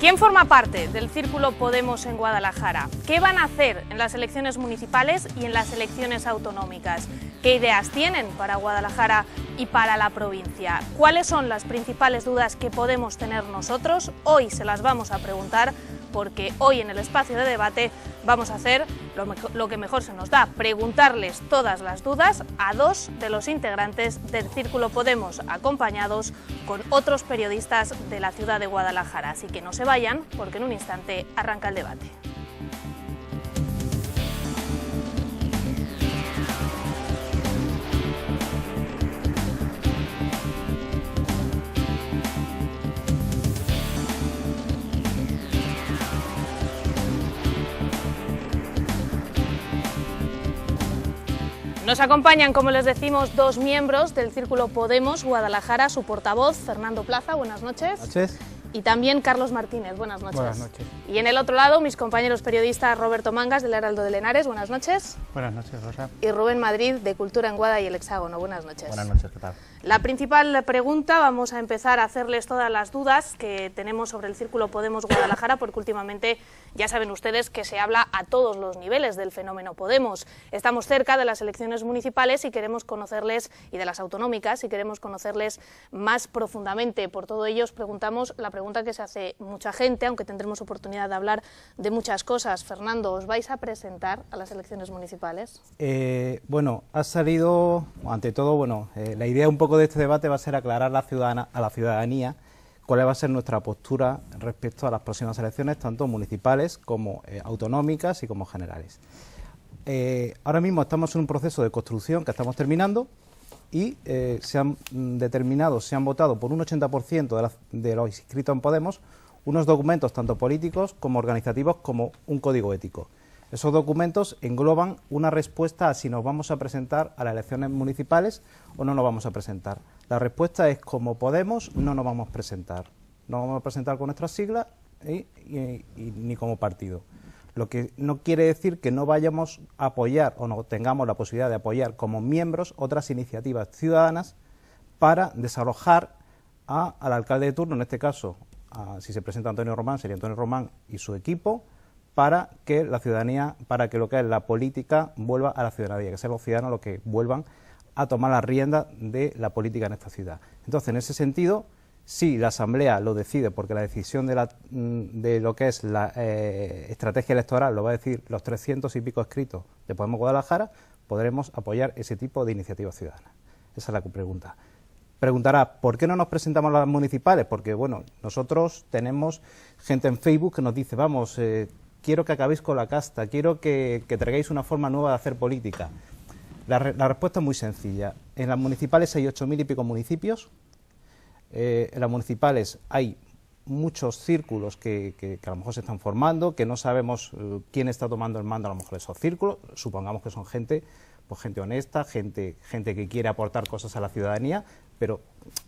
¿Quién forma parte del Círculo Podemos en Guadalajara? ¿Qué van a hacer en las elecciones municipales y en las elecciones autonómicas? ¿Qué ideas tienen para Guadalajara y para la provincia? ¿Cuáles son las principales dudas que podemos tener nosotros? Hoy se las vamos a preguntar, porque hoy en el espacio de debate vamos a hacer lo que mejor se nos da, preguntarles todas las dudas a dos de los integrantes del Círculo Podemos, acompañados con otros periodistas de la ciudad de Guadalajara. Así que no se vayan, porque en un instante arranca el debate. Nos acompañan, como les decimos, dos miembros del Círculo Podemos Guadalajara, su portavoz, Fernando Plaza, buenas noches. Buenas noches. Y también Carlos Martínez, buenas noches. Buenas noches. Y en el otro lado, mis compañeros periodistas Roberto Mangas, del Heraldo de Henares, buenas noches. Buenas noches, Rosa. Y Rubén Madrid, de Cultura en Guada y el Hexágono, buenas noches. Buenas noches, ¿qué tal? La principal pregunta, vamos a empezar a hacerles todas las dudas que tenemos sobre el Círculo Podemos Guadalajara, porque últimamente ya saben ustedes que se habla a todos los niveles del fenómeno Podemos. Estamos cerca de las elecciones municipales y queremos conocerles, y de las autonómicas, y queremos conocerles más profundamente. Por todo ello os preguntamos la pregunta que se hace mucha gente, aunque tendremos oportunidad de hablar de muchas cosas. Fernando, ¿os vais a presentar a las elecciones municipales? Bueno, ha salido, ante todo, la idea un poco de este debate va a ser aclarar a la ciudadanía cuál va a ser nuestra postura respecto a las próximas elecciones, tanto municipales como autonómicas y como generales. Ahora mismo estamos en un proceso de construcción que estamos terminando y se han votado por un 80% de los inscritos en Podemos unos documentos tanto políticos como organizativos como un código ético. Esos documentos engloban una respuesta a si nos vamos a presentar a las elecciones municipales o no nos vamos a presentar. La respuesta es: como Podemos no nos vamos a presentar. No vamos a presentar con nuestras siglas ni como partido. Lo que no quiere decir que no vayamos a apoyar o no tengamos la posibilidad de apoyar como miembros otras iniciativas ciudadanas para desalojar al alcalde de turno, en este caso, si se presenta Antonio Román, sería Antonio Román y su equipo, para que la ciudadanía, para que lo que es la política vuelva a la ciudadanía, que sean los ciudadanos los que vuelvan a tomar la rienda de la política en esta ciudad. Entonces, en ese sentido, sí, la Asamblea lo decide, porque la decisión de lo que es la estrategia electoral lo va a decir los 300 y pico escritos de Podemos Guadalajara, podremos apoyar ese tipo de iniciativas ciudadanas. Esa es la pregunta. Preguntará, ¿por qué no nos presentamos a las municipales? Porque, bueno, nosotros tenemos gente en Facebook que nos dice, vamos, quiero que acabéis con la casta, quiero que traigáis una forma nueva de hacer política. La respuesta es muy sencilla. En las municipales hay 8.000 y pico municipios. En las municipales hay muchos círculos que a lo mejor se están formando, que no sabemos quién está tomando el mando a lo mejor de esos círculos. Supongamos que son gente honesta, gente que quiere aportar cosas a la ciudadanía, pero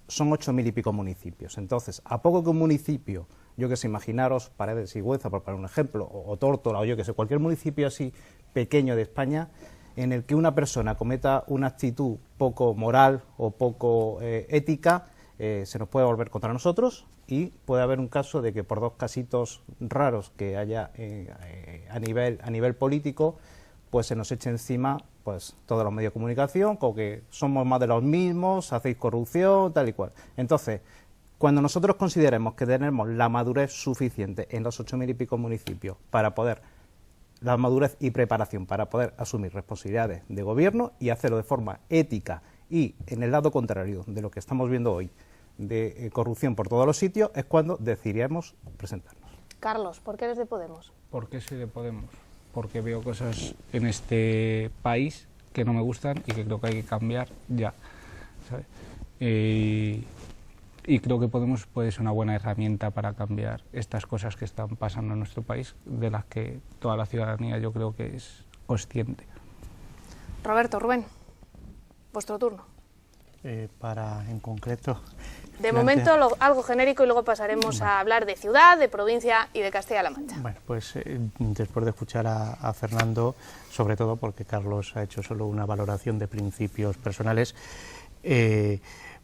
son 8.000 y pico municipios. Entonces, a poco que un municipio, yo que sé, imaginaros Paredes de Sigüenza, por poner un ejemplo, o Tórtola, o yo que sé, cualquier municipio así pequeño de España, en el que una persona cometa una actitud poco moral o poco ética, se nos puede volver contra nosotros y puede haber un caso de que por dos casitos raros que haya a nivel político, pues se nos eche encima pues todos los medios de comunicación, como que somos más de los mismos, hacéis corrupción, tal y cual. Entonces, cuando nosotros consideremos que tenemos la madurez suficiente en los 8.000 y pico municipios para poder, la madurez y preparación para poder asumir responsabilidades de gobierno y hacerlo de forma ética y en el lado contrario de lo que estamos viendo hoy, de corrupción por todos los sitios, es cuando decidiremos presentarnos. Carlos, ¿por qué eres de Podemos? ¿Por qué soy de Podemos? Porque veo cosas en este país que no me gustan y que creo que hay que cambiar ya, ¿sabes? Y creo que Podemos puede ser una buena herramienta para cambiar estas cosas que están pasando en nuestro país, de las que toda la ciudadanía yo creo que es consciente. Roberto, Rubén, vuestro turno. En concreto... De momento algo genérico y luego pasaremos a hablar de ciudad, de provincia y de Castilla-La Mancha. Bueno, pues después de escuchar a Fernando, sobre todo porque Carlos ha hecho solo una valoración de principios personales,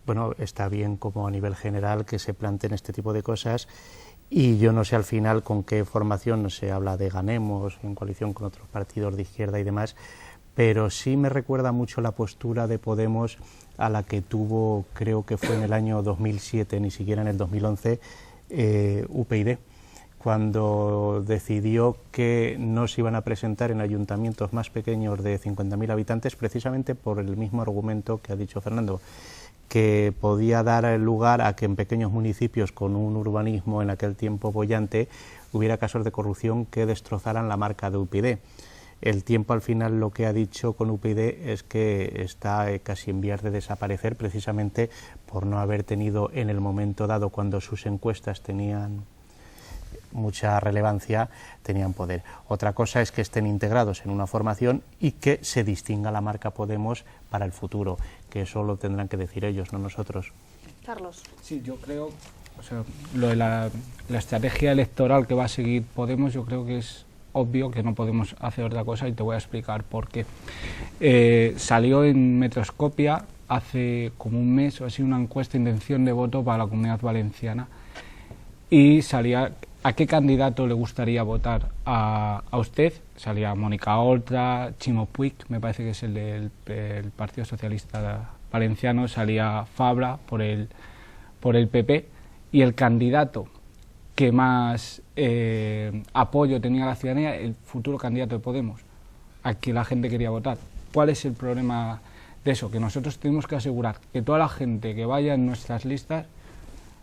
bueno, está bien como a nivel general que se planteen este tipo de cosas Y yo no sé al final con qué formación, no se habla de Ganemos, en coalición con otros partidos de izquierda y demás, pero sí me recuerda mucho la postura de Podemos a la que tuvo, creo que fue en el año 2007, ni siquiera en el 2011, UPyD, cuando decidió que no se iban a presentar en ayuntamientos más pequeños de 50.000 habitantes, precisamente por el mismo argumento que ha dicho Fernando, que podía dar lugar a que en pequeños municipios con un urbanismo en aquel tiempo boyante hubiera casos de corrupción que destrozaran la marca de UPyD. El tiempo al final lo que ha dicho con UPyD es que está casi en vías de desaparecer, precisamente por no haber tenido en el momento dado, cuando sus encuestas tenían mucha relevancia, tenían poder. Otra cosa es que estén integrados en una formación y que se distinga la marca Podemos para el futuro, que eso lo tendrán que decir ellos, no nosotros. Carlos. Sí, yo creo, o sea, lo de la estrategia electoral que va a seguir Podemos, yo creo que es obvio que no podemos hacer otra cosa, y te voy a explicar por qué. Salió en Metroscopia hace como un mes o así una encuesta de intención de voto para la Comunidad Valenciana, y salía a qué candidato le gustaría votar a usted. Salía Mónica Oltra, Chimo Puig, me parece que es el del Partido Socialista Valenciano, salía Fabra por el PP, y el candidato que más apoyo tenía la ciudadanía, el futuro candidato de Podemos, a quien la gente quería votar. ¿Cuál es el problema de eso? Que nosotros tenemos que asegurar que toda la gente que vaya en nuestras listas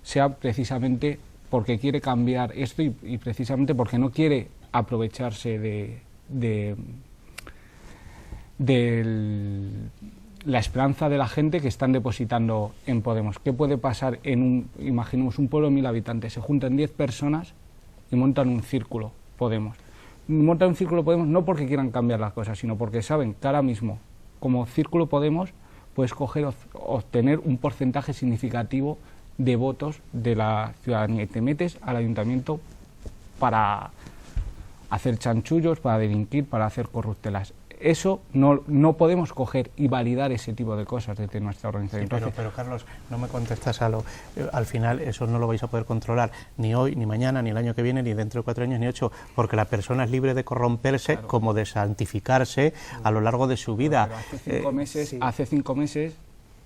sea precisamente porque quiere cambiar esto y precisamente porque no quiere aprovecharse de la esperanza de la gente que están depositando en Podemos. ¿Qué puede pasar imaginemos un pueblo de 1000 habitantes, se juntan 10 personas y montan un círculo Podemos? Montan un círculo Podemos no porque quieran cambiar las cosas, sino porque saben que ahora mismo, como círculo Podemos, puedes obtener un porcentaje significativo de votos de la ciudadanía, y te metes al ayuntamiento para hacer chanchullos, para delinquir, para hacer corruptelas. Eso no podemos coger y validar ese tipo de cosas desde nuestra organización. Sí, pero Carlos, no me contestas al final eso no lo vais a poder controlar ni hoy, ni mañana, ni el año que viene, ni dentro de 4 años, ni 8, porque la persona es libre de corromperse, claro, como de santificarse a lo largo de su vida. Pero hace 5 meses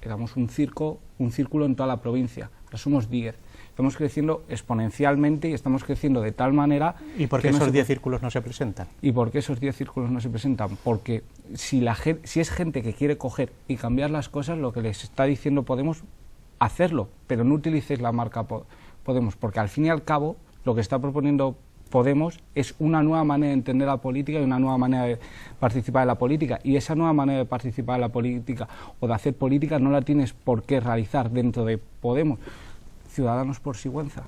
éramos un círculo en toda la provincia, ahora somos 10. Estamos creciendo exponencialmente y estamos creciendo de tal manera... ¿Y por qué esos 10 círculos no se presentan? ¿Y por qué esos 10 círculos no se presentan? Porque si es gente que quiere coger y cambiar las cosas, lo que les está diciendo Podemos, hacerlo, pero no utilicéis la marca Podemos, porque al fin y al cabo lo que está proponiendo Podemos es una nueva manera de entender la política y una nueva manera de participar en la política, y esa nueva manera de participar en la política o de hacer política no la tienes por qué realizar dentro de Podemos. Ciudadanos por Sigüenza,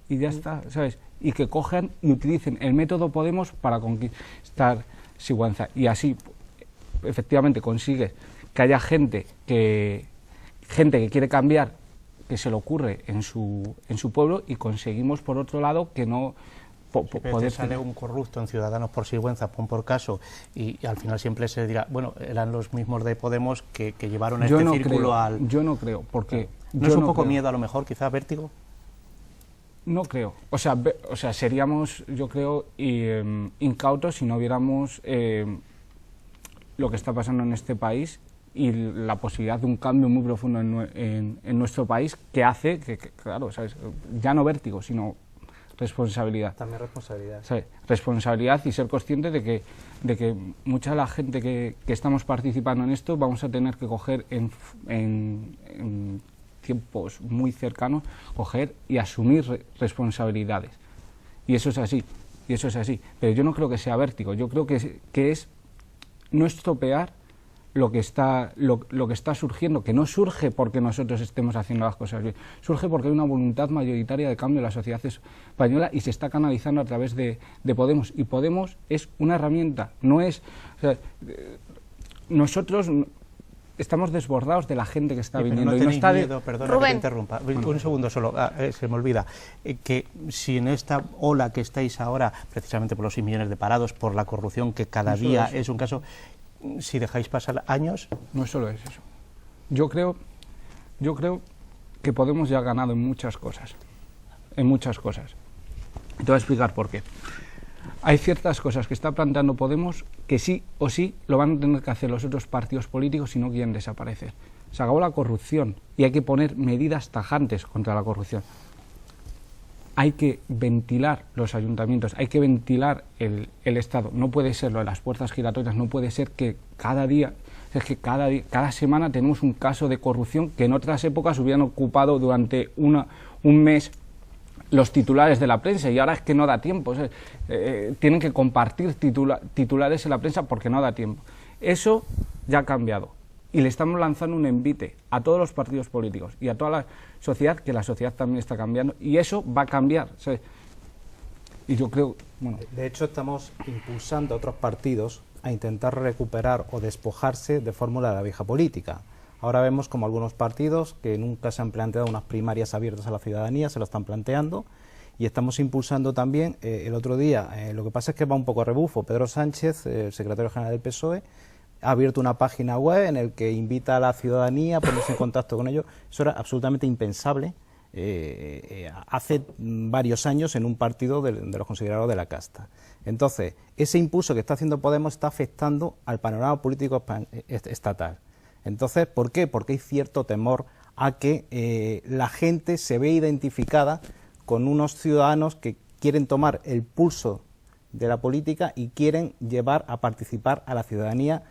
y ya está, ¿sabes? Y que cojan y utilicen el método Podemos para conquistar Sigüenza, y así efectivamente consigue que haya gente que quiere cambiar, que se le ocurre en su pueblo, y conseguimos por otro lado que no poder sale un corrupto en Ciudadanos por Sigüenza, pon por caso, y al final siempre se dirá, bueno, eran los mismos de Podemos que llevaron a este círculo al... Yo no creo, porque... ¿No es un poco miedo a lo mejor, quizás vértigo? No creo. O sea, seríamos, yo creo, incautos si no viéramos lo que está pasando en este país y la posibilidad de un cambio muy profundo en nuestro país, que hace que claro, ¿sabes? Ya no vértigo, sino responsabilidad. También responsabilidad. ¿Sabes? Responsabilidad, y ser consciente de que mucha de la gente que estamos participando en esto vamos a tener que coger en tiempos muy cercanos, coger y asumir responsabilidades. Y eso es así, Pero yo no creo que sea vértigo, yo creo que es no estropear lo que está surgiendo, que no surge porque nosotros estemos haciendo las cosas bien, surge porque hay una voluntad mayoritaria de cambio en la sociedad española y se está canalizando a través de Podemos. Y Podemos es una herramienta, no es... O sea, nosotros... Estamos desbordados de la gente que está viniendo. No tenéis miedo, perdona Rubén. que te interrumpa, un segundo solo, se me olvida, que si en esta ola que estáis ahora, precisamente por los 6 millones de parados, por la corrupción que cada día es un caso, si dejáis pasar años... No solo es eso. Yo creo que Podemos ya ha ganado en muchas cosas. en muchas cosas. Te voy a explicar por qué. Hay ciertas cosas que está planteando Podemos que sí o sí lo van a tener que hacer los otros partidos políticos si no quieren desaparecer. Se acabó la corrupción y hay que poner medidas tajantes contra la corrupción. Hay que ventilar los ayuntamientos, hay que ventilar el Estado. No puede ser lo de las puertas giratorias, no puede ser que cada semana tenemos un caso de corrupción que en otras épocas hubieran ocupado durante un mes los titulares de la prensa, y ahora es que no da tiempo. Tienen que compartir titulares en la prensa porque no da tiempo. Eso ya ha cambiado. Y le estamos lanzando un envite a todos los partidos políticos y a toda la sociedad, que la sociedad también está cambiando, y eso va a cambiar, ¿sabes? Y yo creo... Bueno. De hecho, estamos impulsando a otros partidos a intentar recuperar o despojarse de fórmula de la vieja política. Ahora vemos como algunos partidos que nunca se han planteado unas primarias abiertas a la ciudadanía se lo están planteando, y estamos impulsando también, el otro día, lo que pasa es que va un poco a rebufo, Pedro Sánchez, el secretario general del PSOE, ha abierto una página web en el que invita a la ciudadanía a ponerse en contacto con ellos. Eso era absolutamente impensable hace varios años en un partido de los considerados de la casta. Entonces, ese impulso que está haciendo Podemos está afectando al panorama político estatal. Entonces, ¿por qué? Porque hay cierto temor a que la gente se ve identificada con unos ciudadanos que quieren tomar el pulso de la política y quieren llevar a participar a la ciudadanía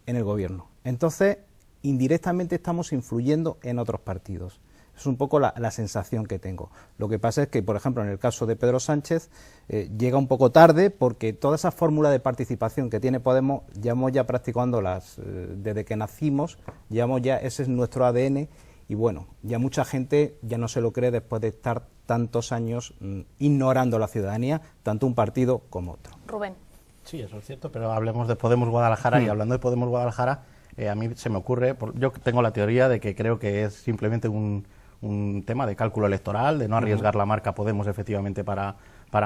en el gobierno. Entonces, indirectamente estamos influyendo en otros partidos. Es un poco la sensación que tengo. Lo que pasa es que, por ejemplo, en el caso de Pedro Sánchez, llega un poco tarde porque toda esa fórmula de participación que tiene Podemos, llevamos ya practicándolas desde que nacimos, ese es nuestro ADN, y bueno, ya mucha gente ya no se lo cree después de estar tantos años ignorando a la ciudadanía, tanto un partido como otro. Rubén. Sí, eso es cierto, pero hablemos de Podemos Guadalajara, y hablando de Podemos Guadalajara, a mí se me ocurre, yo tengo la teoría de que creo que es simplemente un tema de cálculo electoral, de no arriesgar la marca Podemos efectivamente para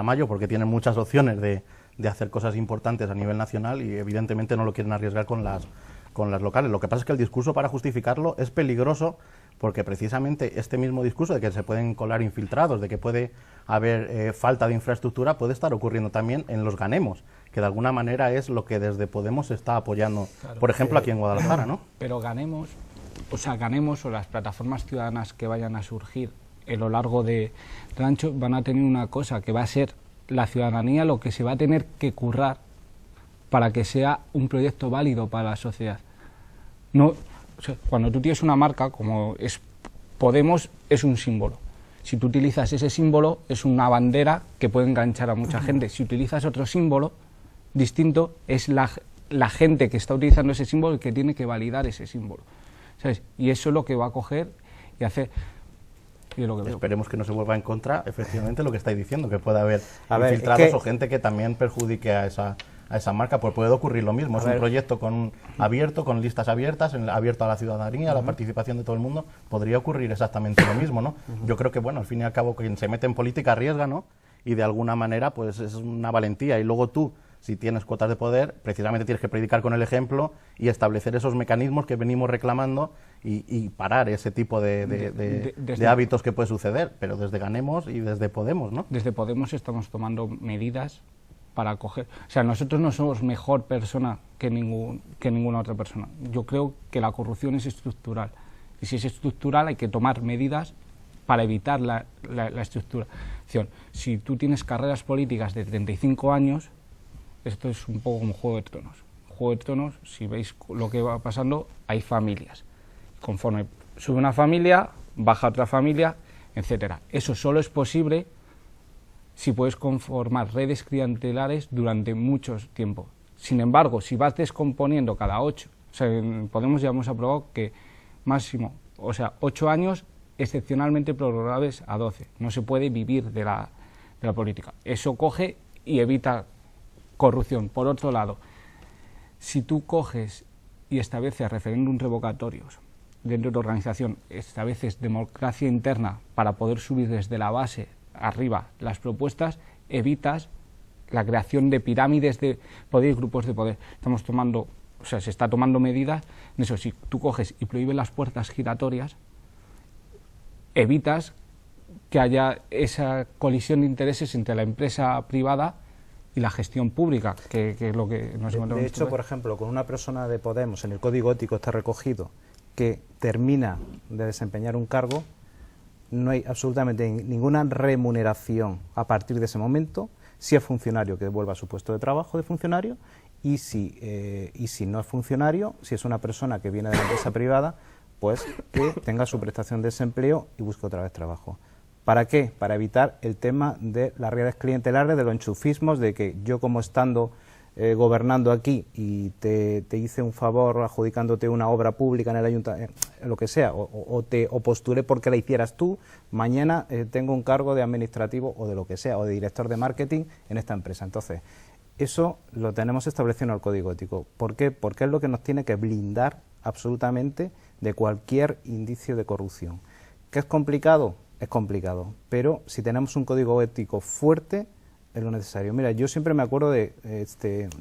mayo, porque tienen muchas opciones de hacer cosas importantes a nivel nacional y evidentemente no lo quieren arriesgar con las locales. Lo que pasa es que el discurso para justificarlo es peligroso, porque precisamente este mismo discurso de que se pueden colar infiltrados, de que puede haber falta de infraestructura, puede estar ocurriendo también en los ganemos, que de alguna manera es lo que desde Podemos se está apoyando, claro, por ejemplo, aquí en Guadalajara, ¿no? Pero ganemos o las plataformas ciudadanas que vayan a surgir a lo largo del ancho van a tener una cosa, que va a ser la ciudadanía lo que se va a tener que currar para que sea un proyecto válido para la sociedad. No, cuando tú tienes una marca como es Podemos, es un símbolo. Si tú utilizas ese símbolo, es una bandera que puede enganchar a mucha gente. Si utilizas otro símbolo distinto, es la gente que está utilizando ese símbolo el que tiene que validar ese símbolo, ¿sabes? Y eso es lo que va a coger y hacer. Esperemos que no se vuelva en contra, efectivamente, lo que estáis diciendo, que pueda haber infiltrados o gente que también perjudique a esa marca, pues puede ocurrir lo mismo. Es un proyecto abierto, con listas abiertas, abierto a la ciudadanía, a la participación de todo el mundo. Podría ocurrir exactamente lo mismo, ¿no? Yo creo que, bueno, al fin y al cabo, quien se mete en política arriesga, ¿no? Y de alguna manera, pues es una valentía. Y luego tú, si tienes cuotas de poder, precisamente tienes que predicar con el ejemplo y establecer esos mecanismos que venimos reclamando y parar ese tipo de hábitos que puede suceder, pero desde Ganemos y desde Podemos, ¿no? Desde Podemos estamos tomando medidas para coger... O sea, nosotros no somos mejor persona que ninguna otra persona. Yo creo que la corrupción es estructural. Y si es estructural hay que tomar medidas para evitar la estructuración. Si tú tienes carreras políticas de 35 años... Esto es un poco como Juego de Tronos. Juego de Tronos, si veis lo que va pasando, hay familias. Conforme sube una familia, baja otra familia, etcétera. Eso solo es posible si puedes conformar redes clientelares durante mucho tiempo. Sin embargo, si vas descomponiendo cada 8, o sea, en Podemos ya hemos aprobado que máximo, 8 años, excepcionalmente prorrogables a 12. No se puede vivir de la política. Eso coge y evita corrupción. Por otro lado, si tú coges y estableces referéndum revocatorios dentro de tu organización, estableces democracia interna para poder subir desde la base arriba las propuestas, evitas la creación de pirámides de poder y grupos de poder. Se está tomando medidas en eso. Si tú coges y prohíbes las puertas giratorias, evitas que haya esa colisión de intereses entre la empresa privada y la gestión pública, que es lo que nos encontramos. De hecho, por ejemplo, con una persona de Podemos, en el Código Ético está recogido que termina de desempeñar un cargo, no hay absolutamente ninguna remuneración a partir de ese momento. Si es funcionario, que vuelva a su puesto de trabajo de funcionario, y si no es funcionario, si es una persona que viene de la empresa privada, pues que tenga su prestación de desempleo y busque otra vez trabajo. ¿Para qué? Para evitar el tema de las redes clientelares, de los enchufismos, de que yo como estando gobernando aquí y te hice un favor adjudicándote una obra pública en el ayuntamiento, lo que sea, o postulé porque la hicieras tú, mañana tengo un cargo de administrativo o de lo que sea, o de director de marketing en esta empresa. Entonces, eso lo tenemos establecido en el Código Ético. ¿Por qué? Porque es lo que nos tiene que blindar absolutamente de cualquier indicio de corrupción. ¿Qué es complicado? Es complicado, pero si tenemos un código ético fuerte, es lo necesario. Mira, yo siempre me acuerdo de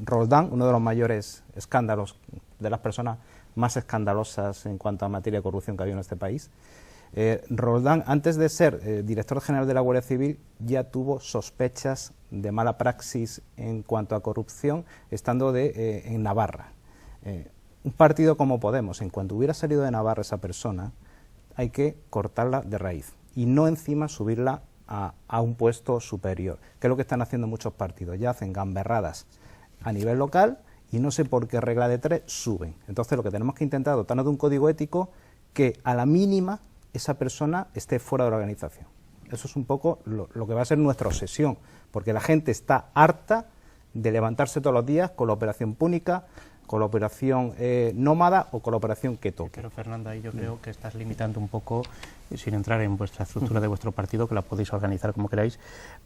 Roldán, uno de los mayores escándalos, de las personas más escandalosas en cuanto a materia de corrupción que había en este país. Roldán, antes de ser director general de la Guardia Civil, ya tuvo sospechas de mala praxis en cuanto a corrupción, estando en Navarra. Un partido como Podemos, en cuanto hubiera salido de Navarra esa persona, hay que cortarla de raíz y no encima subirla a un puesto superior, que es lo que están haciendo muchos partidos. Ya hacen gamberradas a nivel local y no sé por qué regla de tres suben. Entonces lo que tenemos que intentar dotarnos de un código ético que a la mínima esa persona esté fuera de la organización. Eso es un poco lo que va a ser nuestra obsesión, porque la gente está harta de levantarse todos los días con la operación Púnica, con la operación Nómada o con la operación que toque. Pero Fernando, ahí yo creo que estás limitando un poco, sin entrar en vuestra estructura de vuestro partido, que la podéis organizar como queráis,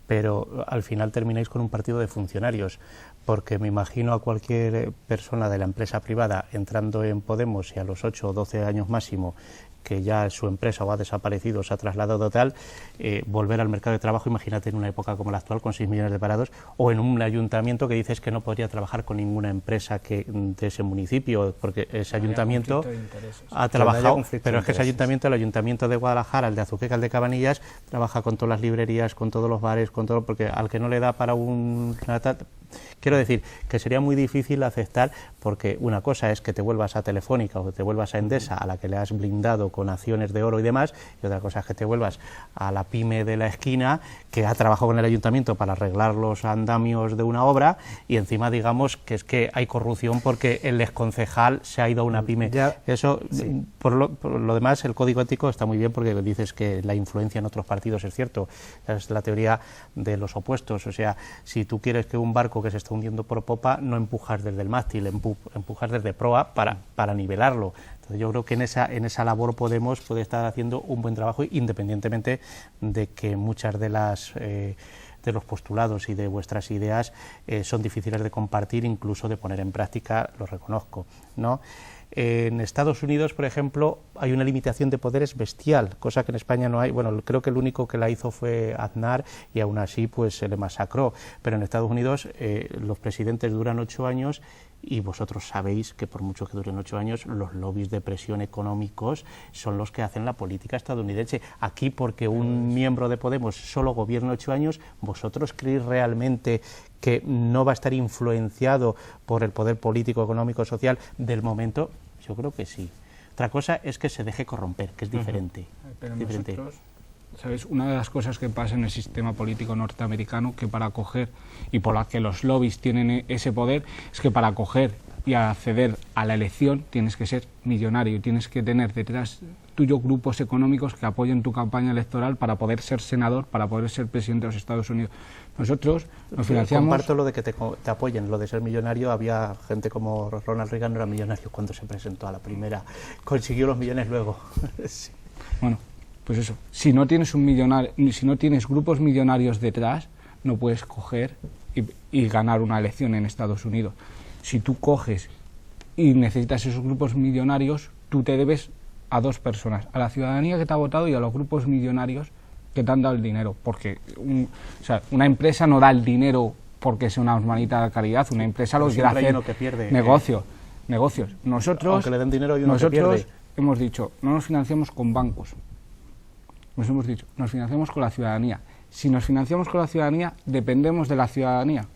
pero al final termináis con un partido de funcionarios, porque me imagino a cualquier persona de la empresa privada entrando en Podemos y a los 8 o 12 años máximo que ya su empresa o ha desaparecido, se ha trasladado tal, volver al mercado de trabajo, imagínate en una época como la actual, con 6 millones de parados, o en un ayuntamiento que dices que no podría trabajar con ninguna empresa de ese municipio, porque ese ayuntamiento ha trabajado, pero es que ese ayuntamiento, el ayuntamiento de Guadalajara, el de Azuqueca, el de Cabanillas, trabaja con todas las librerías, con todos los bares, con todo, porque al que no le da para quiero decir que sería muy difícil aceptar, porque una cosa es que te vuelvas a Telefónica o que te vuelvas a Endesa, a la que le has blindado con acciones de oro y demás, y otra cosa es que te vuelvas a la pyme de la esquina que ha trabajado con el ayuntamiento para arreglar los andamios de una obra y encima digamos que es que hay corrupción porque el exconcejal se ha ido a una pyme. Eso, sí. Por lo demás, el código ético está muy bien porque dices que la influencia en otros partidos es cierto, es la teoría de los opuestos, o sea, si tú quieres que un barco que se está hundiendo por popa, no empujas desde el mástil, empujas desde proa para nivelarlo. Entonces yo creo que en esa labor Podemos puede estar haciendo un buen trabajo, independientemente de que muchas de los postulados y de vuestras ideas son difíciles de compartir, incluso de poner en práctica, lo reconozco, ¿no? En Estados Unidos, por ejemplo, hay una limitación de poderes bestial, cosa que en España no hay. Bueno, creo que el único que la hizo fue Aznar y aún así pues se le masacró. Pero en Estados Unidos los presidentes duran 8 años y vosotros sabéis que por mucho que duren 8 años, los lobbies de presión económicos son los que hacen la política estadounidense. Aquí, porque un miembro de Podemos solo gobierna 8 años, ¿vosotros creéis realmente que no va a estar influenciado por el poder político, económico, social del momento? Yo creo que sí. Otra cosa es que se deje corromper, que es diferente. Pero nosotros, ¿sabes? Una de las cosas que pasa en el sistema político norteamericano, que para acoger, y por la que los lobbies tienen ese poder, es que para acoger y acceder a la elección tienes que ser millonario, tienes que tener detrás tuyo grupos económicos que apoyen tu campaña electoral para poder ser senador, para poder ser presidente de los Estados Unidos. Nosotros nos financiamos... Comparto lo de que te apoyen, lo de ser millonario. Había gente como Ronald Reagan, no era millonario cuando se presentó a la primera, consiguió los millones luego. Sí. Bueno, pues eso, si no tienes si no tienes grupos millonarios detrás, no puedes coger y ganar una elección en Estados Unidos. Si tú coges y necesitas esos grupos millonarios, tú te debes a 2 personas, a la ciudadanía que te ha votado y a los grupos millonarios que te han dado el dinero, porque una empresa no da el dinero porque sea una hermanita de caridad, una empresa lo que quiere hacer que pierde, negocios. Nosotros, aunque le den dinero, hay uno que pierde. Hemos dicho, no nos financiamos con bancos, nos hemos dicho, nos financiamos con la ciudadanía. Si nos financiamos con la ciudadanía, dependemos de la ciudadanía.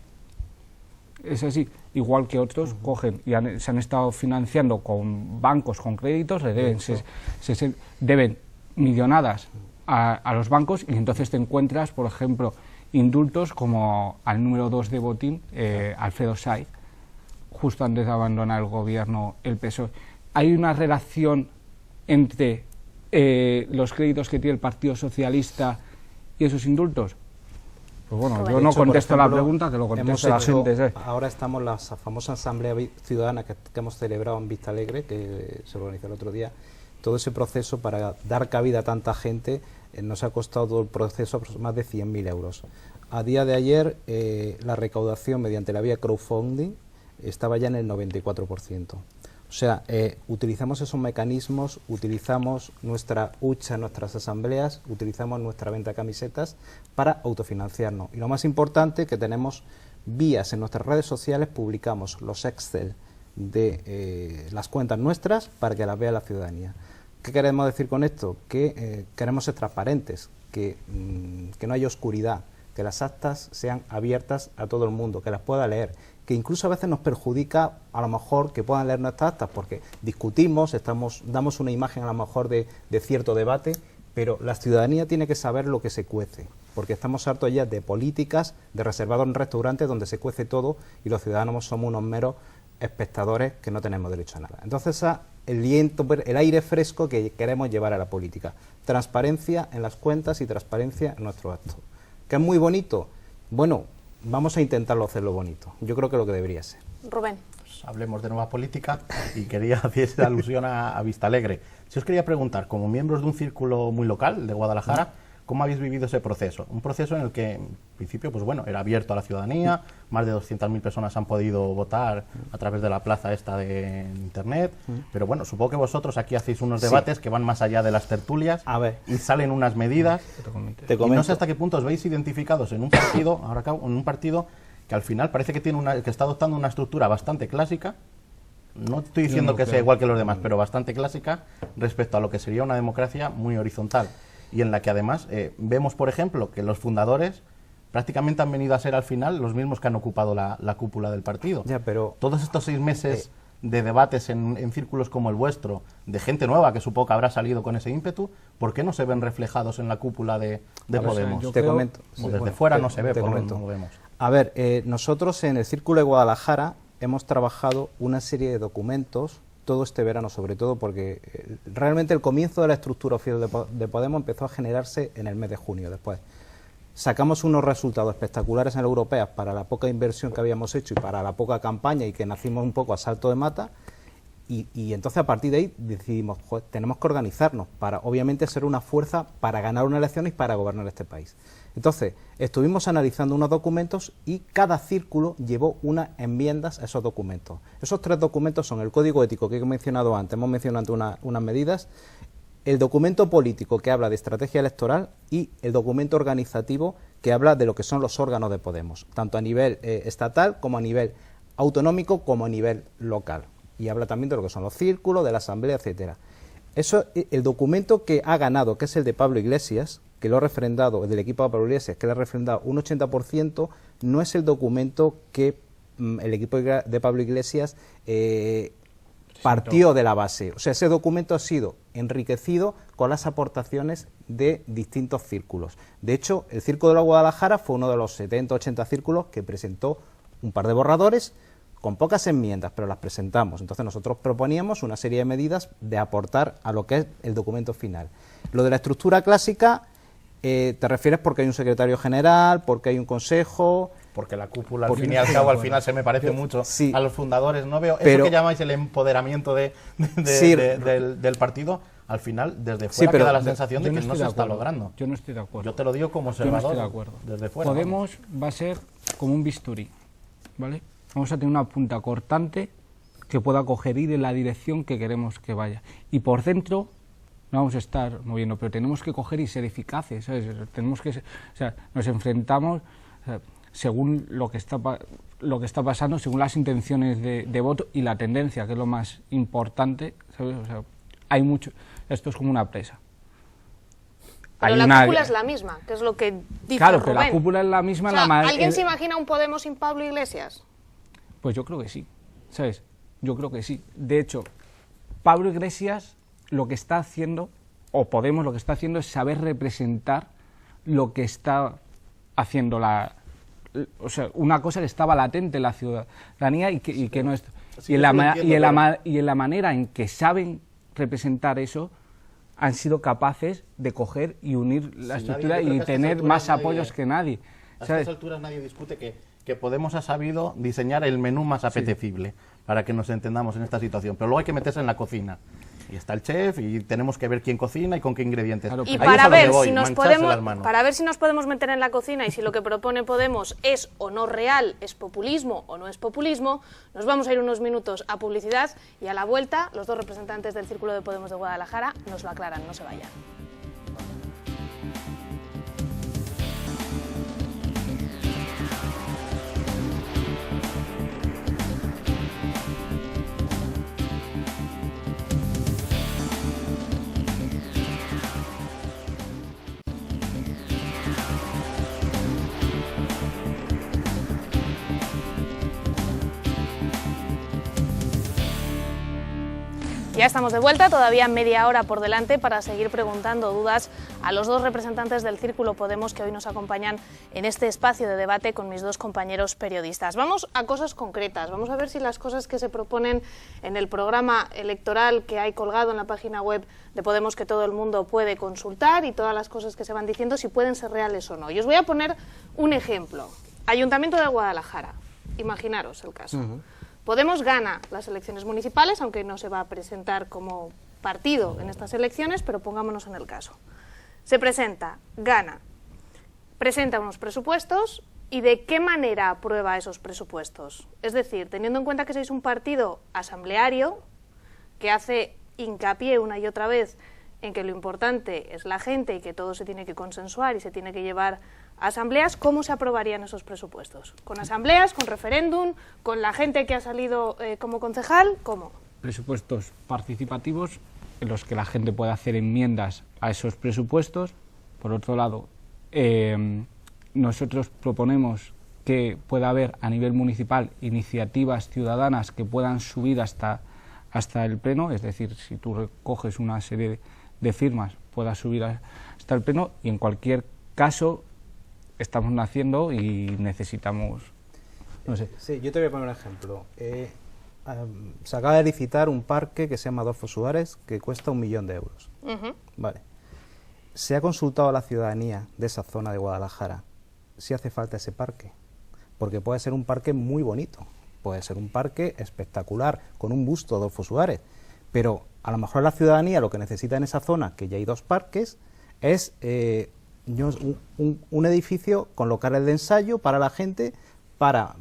Es así, igual que otros cogen y se han estado financiando con bancos, con créditos, le deben, se deben millonadas a los bancos, y entonces te encuentras, por ejemplo, indultos como al número 2 de Botín, Alfredo Saiz, justo antes de abandonar el gobierno, el PSOE. Hay una relación entre los créditos que tiene el Partido Socialista y esos indultos. Pues bueno, yo no contesto la pregunta, que lo conteste la gente. Ahora estamos en la famosa Asamblea Ciudadana que hemos celebrado en Vista Alegre, que se organizó el otro día. Todo ese proceso para dar cabida a tanta gente nos ha costado todo el proceso más de 100.000 euros. A día de ayer, la recaudación mediante la vía crowdfunding estaba ya en el 94%. O sea, utilizamos esos mecanismos, utilizamos nuestra hucha, nuestras asambleas, utilizamos nuestra venta de camisetas para autofinanciarnos. Y lo más importante, que tenemos vías en nuestras redes sociales, publicamos los Excel de las cuentas nuestras para que las vea la ciudadanía. ¿Qué queremos decir con esto? Que queremos ser transparentes, que no haya oscuridad, que las actas sean abiertas a todo el mundo, que las pueda leer, que incluso a veces nos perjudica a lo mejor que puedan leer nuestras actas porque discutimos, damos una imagen a lo mejor de cierto debate, pero la ciudadanía tiene que saber lo que se cuece, porque estamos hartos ya de políticas, de reservados en restaurantes donde se cuece todo y los ciudadanos somos unos meros espectadores que no tenemos derecho a nada. Entonces, el aire fresco que queremos llevar a la política, transparencia en las cuentas y transparencia en nuestros actos. ¿Que es muy bonito? Bueno, vamos a intentarlo hacerlo bonito. Yo creo que lo que debería ser. Rubén. Pues hablemos de nueva política y quería hacer esa alusión a Vista Alegre. Si os quería preguntar, como miembros de un círculo muy local de Guadalajara, ¿cómo habéis vivido ese proceso? Un proceso en el que, en principio, pues bueno, era abierto a la ciudadanía, más de 200.000 personas han podido votar a través de la plaza esta de Internet, pero bueno, supongo que vosotros aquí hacéis unos debates que van más allá de las tertulias y salen unas medidas. Te comento. Y no sé hasta qué punto os veis identificados en un partido, que al final parece que que está adoptando una estructura bastante clásica. No estoy diciendo que sea igual que los demás, pero bastante clásica respecto a lo que sería una democracia muy horizontal. Y en la que además vemos, por ejemplo, que los fundadores prácticamente han venido a ser al final los mismos que han ocupado la cúpula del partido. Ya, pero todos estos 6 meses de debates en círculos como el vuestro, de gente nueva que supongo que habrá salido con ese ímpetu, ¿por qué no se ven reflejados en la cúpula de Podemos? Te comento. Desde fuera no se ve, por lo no lo vemos. A ver, nosotros en el Círculo de Guadalajara hemos trabajado una serie de documentos todo este verano, sobre todo porque realmente el comienzo de la estructura oficial de Podemos empezó a generarse en el mes de junio. Después sacamos unos resultados espectaculares en las europeas para la poca inversión que habíamos hecho y para la poca campaña, y que nacimos un poco a salto de mata, y entonces a partir de ahí decidimos, joder, tenemos que organizarnos para obviamente ser una fuerza para ganar una elección y para gobernar este país. Entonces estuvimos analizando unos documentos y cada círculo llevó unas enmiendas a esos documentos. Esos 3 documentos son el código ético que he mencionado antes, hemos mencionado unas medidas, el documento político que habla de estrategia electoral y el documento organizativo que habla de lo que son los órganos de Podemos, tanto a nivel estatal como a nivel autonómico como a nivel local. Y habla también de lo que son los círculos, de la asamblea, etcétera. Eso, el documento que ha ganado, que es el de Pablo Iglesias, que lo ha refrendado, el del equipo de Pablo Iglesias, que lo ha refrendado un 80%, no es el documento que el equipo de Pablo Iglesias partió de la base. O sea, ese documento ha sido enriquecido con las aportaciones de distintos círculos. De hecho, el Círculo de la Guadalajara fue uno de los 70 80 círculos que presentó un par de borradores con pocas enmiendas, pero las presentamos. Entonces nosotros proponíamos una serie de medidas de aportar a lo que es el documento final. Lo de la estructura clásica, ¿te refieres porque hay un secretario general, porque hay un consejo? Porque la cúpula, al fin y al cabo, al final se me parece mucho a los fundadores. No veo pero, eso que llamáis el empoderamiento del partido. Al final, desde fuera queda la sensación de que no se está logrando. Yo no estoy de acuerdo. Yo te lo digo como observador. Yo no estoy de acuerdo. Desde fuera. Podemos va a ser como un bisturí, ¿vale? Vamos a tener una punta cortante que pueda coger ir en la dirección que queremos que vaya. Y por dentro no vamos a estar moviendo, pero tenemos que coger y ser eficaces, ¿sabes? Tenemos que, o sea, nos enfrentamos, o sea, según lo que está pasando, según las intenciones de voto y la tendencia, que es lo más importante, ¿sabes? O sea, hay mucho, esto es como una presa. Pero la cúpula es la misma, que es lo que dice Claro, Rubén. pero la cúpula es la misma. O sea, ¿alguien se imagina un Podemos sin Pablo Iglesias? Pues yo creo que sí, ¿sabes? Yo creo que sí. De hecho, Pablo Iglesias lo que está haciendo, o Podemos lo que está haciendo, es saber representar lo que está haciendo o sea, una cosa que estaba latente en la ciudadanía y que no es... Sí, y en la manera en que saben representar eso, han sido capaces de coger y unir la estructura y tener más apoyos que nadie. A ¿sabes? estas alturas nadie discute que Podemos ha sabido diseñar el menú más apetecible para que nos entendamos en esta situación, pero luego hay que meterse en la cocina. Y está el chef y tenemos que ver quién cocina y con qué ingredientes. Claro, Y ahí para ver, si nos podemos meter en la cocina y si lo que propone Podemos es o no real, es populismo o no es populismo, nos vamos a ir unos minutos a publicidad y a la vuelta los dos representantes del Círculo de Podemos de Guadalajara nos lo aclaran, no se vayan. Ya estamos de vuelta, todavía media hora por delante para seguir preguntando dudas a los dos representantes del Círculo Podemos que hoy nos acompañan en este espacio de debate con mis dos compañeros periodistas. Vamos a cosas concretas, vamos a ver si las cosas que se proponen en el programa electoral que hay colgado en la página web de Podemos, que todo el mundo puede consultar, y todas las cosas que se van diciendo, si pueden ser reales o no. Y os voy a poner un ejemplo. Ayuntamiento de Guadalajara, imaginaros el caso. Podemos gana las elecciones municipales, aunque no se va a presentar como partido en estas elecciones, pero pongámonos en el caso. Se presenta, gana, presenta unos presupuestos, ¿y de qué manera aprueba esos presupuestos? Es decir, teniendo en cuenta que sois un partido asambleario, que hace hincapié una y otra vez en que lo importante es la gente y que todo se tiene que consensuar y se tiene que llevar a asambleas, ¿cómo se aprobarían esos presupuestos? ¿Con asambleas, con referéndum, con la gente que ha salido como concejal? ¿Cómo? Presupuestos participativos en los que la gente pueda hacer enmiendas a esos presupuestos. Por otro lado, nosotros proponemos que pueda haber a nivel municipal iniciativas ciudadanas que puedan subir hasta el pleno, es decir, si tú recoges una serie de firmas, puedas subir hasta el pleno, y en cualquier caso estamos naciendo y necesitamos, no sé. Sí, yo te voy a poner un ejemplo. Se acaba de licitar un parque que se llama Adolfo Suárez, que cuesta 1 millón de euros. Vale. ¿Se ha consultado a la ciudadanía de esa zona de Guadalajara si hace falta ese parque? Porque puede ser un parque muy bonito, puede ser un parque espectacular, con un busto de Adolfo Suárez, pero a lo mejor la ciudadanía lo que necesita en esa zona, que ya hay 2 parques, es un edificio con locales de ensayo para la gente, para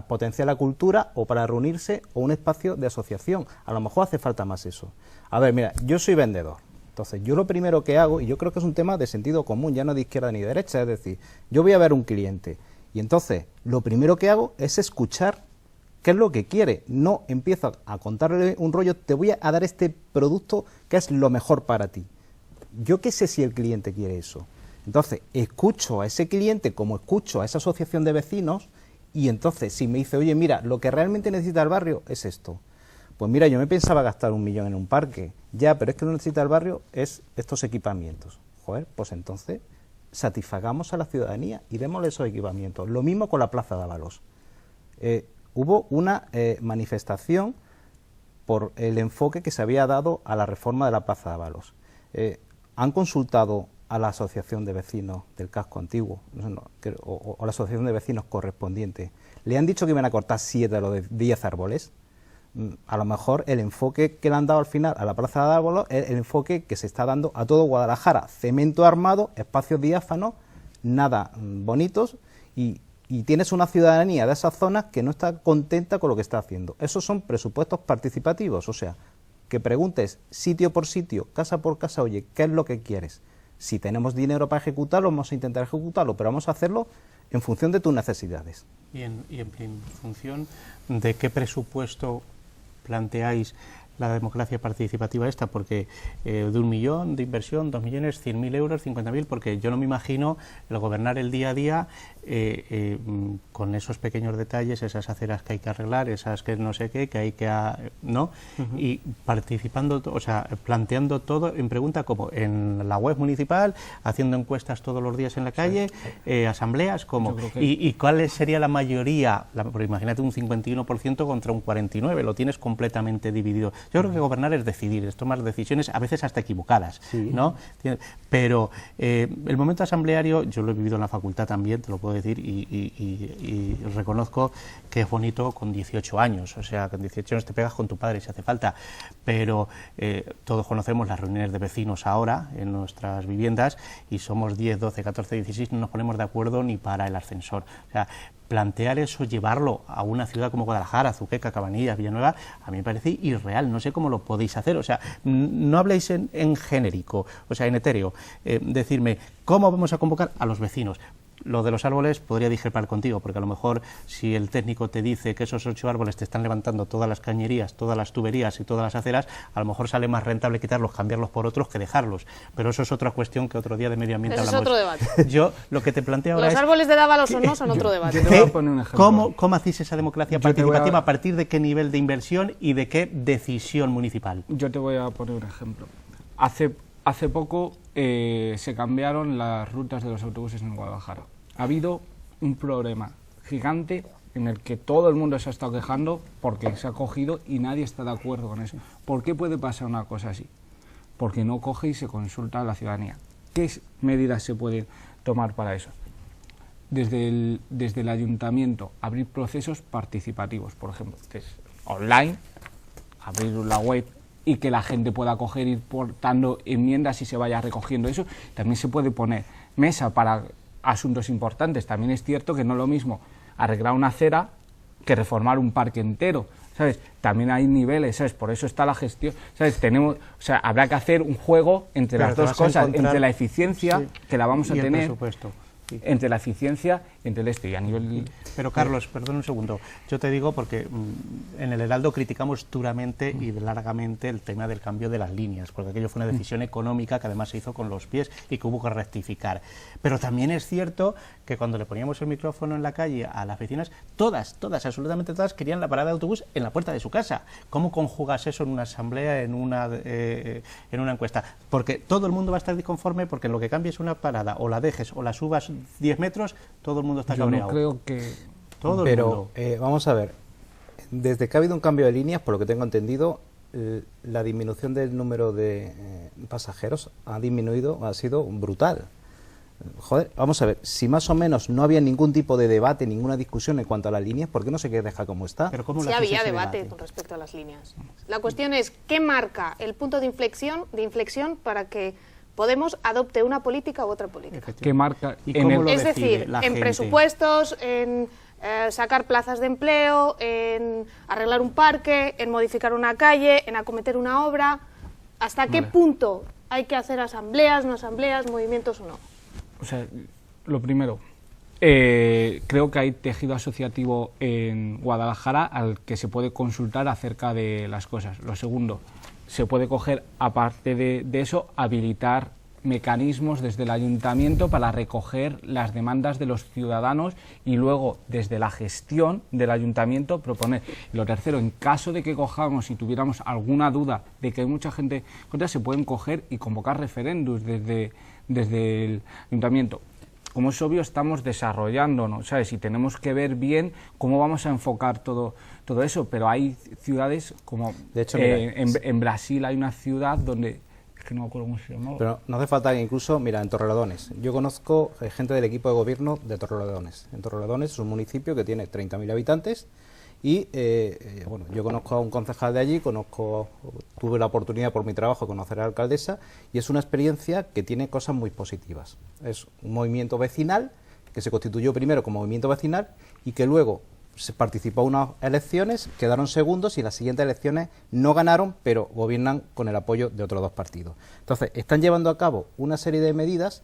potenciar la cultura o para reunirse, o un espacio de asociación. A lo mejor hace falta más eso. A ver, mira, yo soy vendedor. Entonces, yo lo primero que hago, y yo creo que es un tema de sentido común, ya no de izquierda ni derecha, es decir, yo voy a ver un cliente, y entonces lo primero que hago es escuchar qué es lo que quiere. No empiezo a contarle un rollo, te voy a dar este producto que es lo mejor para ti. Yo qué sé si el cliente quiere eso. Entonces, escucho a ese cliente como escucho a esa asociación de vecinos, y entonces si me dice, oye, mira, lo que realmente necesita el barrio es esto. Pues mira, yo me pensaba gastar 1 millón en un parque, ya, pero es que lo que necesita el barrio es estos equipamientos. Joder, pues entonces satisfagamos a la ciudadanía y démosle esos equipamientos. Lo mismo con la Plaza de Ábalos. Hubo una manifestación por el enfoque que se había dado a la reforma de la Plaza de Ábalos. ¿Han consultado a la asociación de vecinos del casco antiguo o la asociación de vecinos correspondiente? ¿Le han dicho que iban a cortar 7 de los 10 árboles? A lo mejor el enfoque que le han dado al final a la Plaza de Ábalos es el enfoque que se está dando a todo Guadalajara: cemento armado, espacios diáfanos, nada bonitos, y tienes una ciudadanía de esas zonas que no está contenta con lo que está haciendo. Esos son presupuestos participativos, o sea, que preguntes sitio por sitio, casa por casa, oye, ¿qué es lo que quieres? Si tenemos dinero para ejecutarlo, vamos a intentar ejecutarlo, pero vamos a hacerlo en función de tus necesidades. ¿Y en función de qué presupuesto planteáis la democracia participativa esta, porque de 1 millón de inversión, 2 millones, 100.000 euros, 50.000, porque yo no me imagino el gobernar el día a día con esos pequeños detalles, esas aceras que hay que arreglar, esas que no sé qué, que hay que... ¿no? Y participando, o sea, planteando todo en pregunta como en la web municipal, haciendo encuestas todos los días en la calle, asambleas, como... ¿Y cuál sería la mayoría? Porque imagínate un 51% contra un 49%, lo tienes completamente dividido. Yo creo que gobernar es decidir, es tomar decisiones, a veces hasta equivocadas, ¿no? Pero el momento asambleario, yo lo he vivido en la facultad también, te lo puedo decir, y reconozco que es bonito con 18 años, o sea, con 18 años te pegas con tu padre si hace falta, pero todos conocemos las reuniones de vecinos ahora en nuestras viviendas y somos 10, 12, 14, 16, no nos ponemos de acuerdo ni para el ascensor. O sea, plantear eso, llevarlo a una ciudad como Guadalajara, Azuqueca, Cabanillas, Villanueva, a mí me parece irreal, no sé cómo lo podéis hacer, o sea, no habléis en genérico, o sea, en etéreo, decirme, ¿cómo vamos a convocar a los vecinos? Lo de los árboles podría discrepar contigo, porque a lo mejor si el técnico te dice que esos 8 árboles te están levantando todas las cañerías, todas las tuberías y todas las aceras, a lo mejor sale más rentable quitarlos, cambiarlos por otros que dejarlos. Pero eso es otra cuestión que otro día de medio ambiente hablamos. Eso es otro debate. Yo lo que te planteo ahora Los árboles de Dávalos o no son otro debate. Yo te voy a poner un ejemplo. ¿Cómo hacéis esa democracia participativa? ¿A partir de qué nivel de inversión y de qué decisión municipal? Yo te voy a poner un ejemplo. Hace poco se cambiaron las rutas de los autobuses en Guadalajara. Ha habido un problema gigante en el que todo el mundo se ha estado quejando porque se ha cogido y nadie está de acuerdo con eso. ¿Por qué puede pasar una cosa así? Porque no coge y se consulta a la ciudadanía. ¿Qué medidas se pueden tomar para eso? Desde el ayuntamiento, abrir procesos participativos, por ejemplo, online, abrir la web y que la gente pueda coger y ir portando enmiendas y se vaya recogiendo eso. También se puede poner mesa para asuntos importantes. También es cierto que no es lo mismo arreglar una acera que reformar un parque entero, ¿sabes? También hay niveles, ¿sabes? Por eso está la gestión, ¿sabes? Habrá que hacer un juego entre las dos cosas, entre la eficiencia, que la vamos a tener, el presupuesto. Entre la eficiencia, entre el y a nivel... Pero Carlos, perdón un segundo, yo te digo porque en el Heraldo criticamos duramente y largamente el tema del cambio de las líneas, porque aquello fue una decisión económica que además se hizo con los pies y que hubo que rectificar. Pero también es cierto que cuando le poníamos el micrófono en la calle a las vecinas, todas, absolutamente todas, querían la parada de autobús en la puerta de su casa. ¿Cómo conjugas eso en una asamblea, en una encuesta? Porque todo el mundo va a estar disconforme porque lo que cambie es una parada, o la dejes o la subas 10 metros, todo el mundo está cabreado. Yo no creo que... Todo el mundo. Vamos a ver, desde que ha habido un cambio de líneas, por lo que tengo entendido, la disminución del número de pasajeros ha sido brutal. Joder, vamos a ver, si más o menos no había ningún tipo de debate, ninguna discusión en cuanto a las líneas, ¿por qué no se deja como está? Pero ¿cómo sí había debate con respecto a las líneas. La cuestión es, ¿qué marca el punto de inflexión para que Podemos adopte una política u otra política? ¿Qué marca? ¿Y cómo lo es decide decir, la en gente? Presupuestos, en sacar plazas de empleo, en arreglar un parque, en modificar una calle, en acometer una obra. ¿Hasta qué punto hay que hacer asambleas, no asambleas, movimientos o no? O sea, lo primero, creo que hay tejido asociativo en Guadalajara al que se puede consultar acerca de las cosas. Lo segundo, se puede coger, aparte de eso, habilitar mecanismos desde el ayuntamiento para recoger las demandas de los ciudadanos y luego desde la gestión del ayuntamiento proponer. Y lo tercero, en caso de que cojamos y tuviéramos alguna duda de que hay mucha gente contra, se pueden coger y convocar referéndums desde el ayuntamiento. Como es obvio, estamos desarrollándonos, ¿sabes? Y tenemos que ver bien cómo vamos a enfocar todo eso, pero hay ciudades como, de hecho, mira, en Brasil hay una ciudad donde, es que no me acuerdo cómo se llama. Pero no hace falta que incluso, mira, en Torrelodones, yo conozco gente del equipo de gobierno de Torrelodones. En Torrelodones es un municipio que tiene 30.000 habitantes y, bueno, yo conozco a un concejal de allí, tuve la oportunidad por mi trabajo de conocer a la alcaldesa y es una experiencia que tiene cosas muy positivas. Es un movimiento vecinal que se constituyó primero como movimiento vecinal y que luego se participó en unas elecciones, quedaron segundos y las siguientes elecciones no ganaron, pero gobiernan con el apoyo de otros dos partidos. Entonces, están llevando a cabo una serie de medidas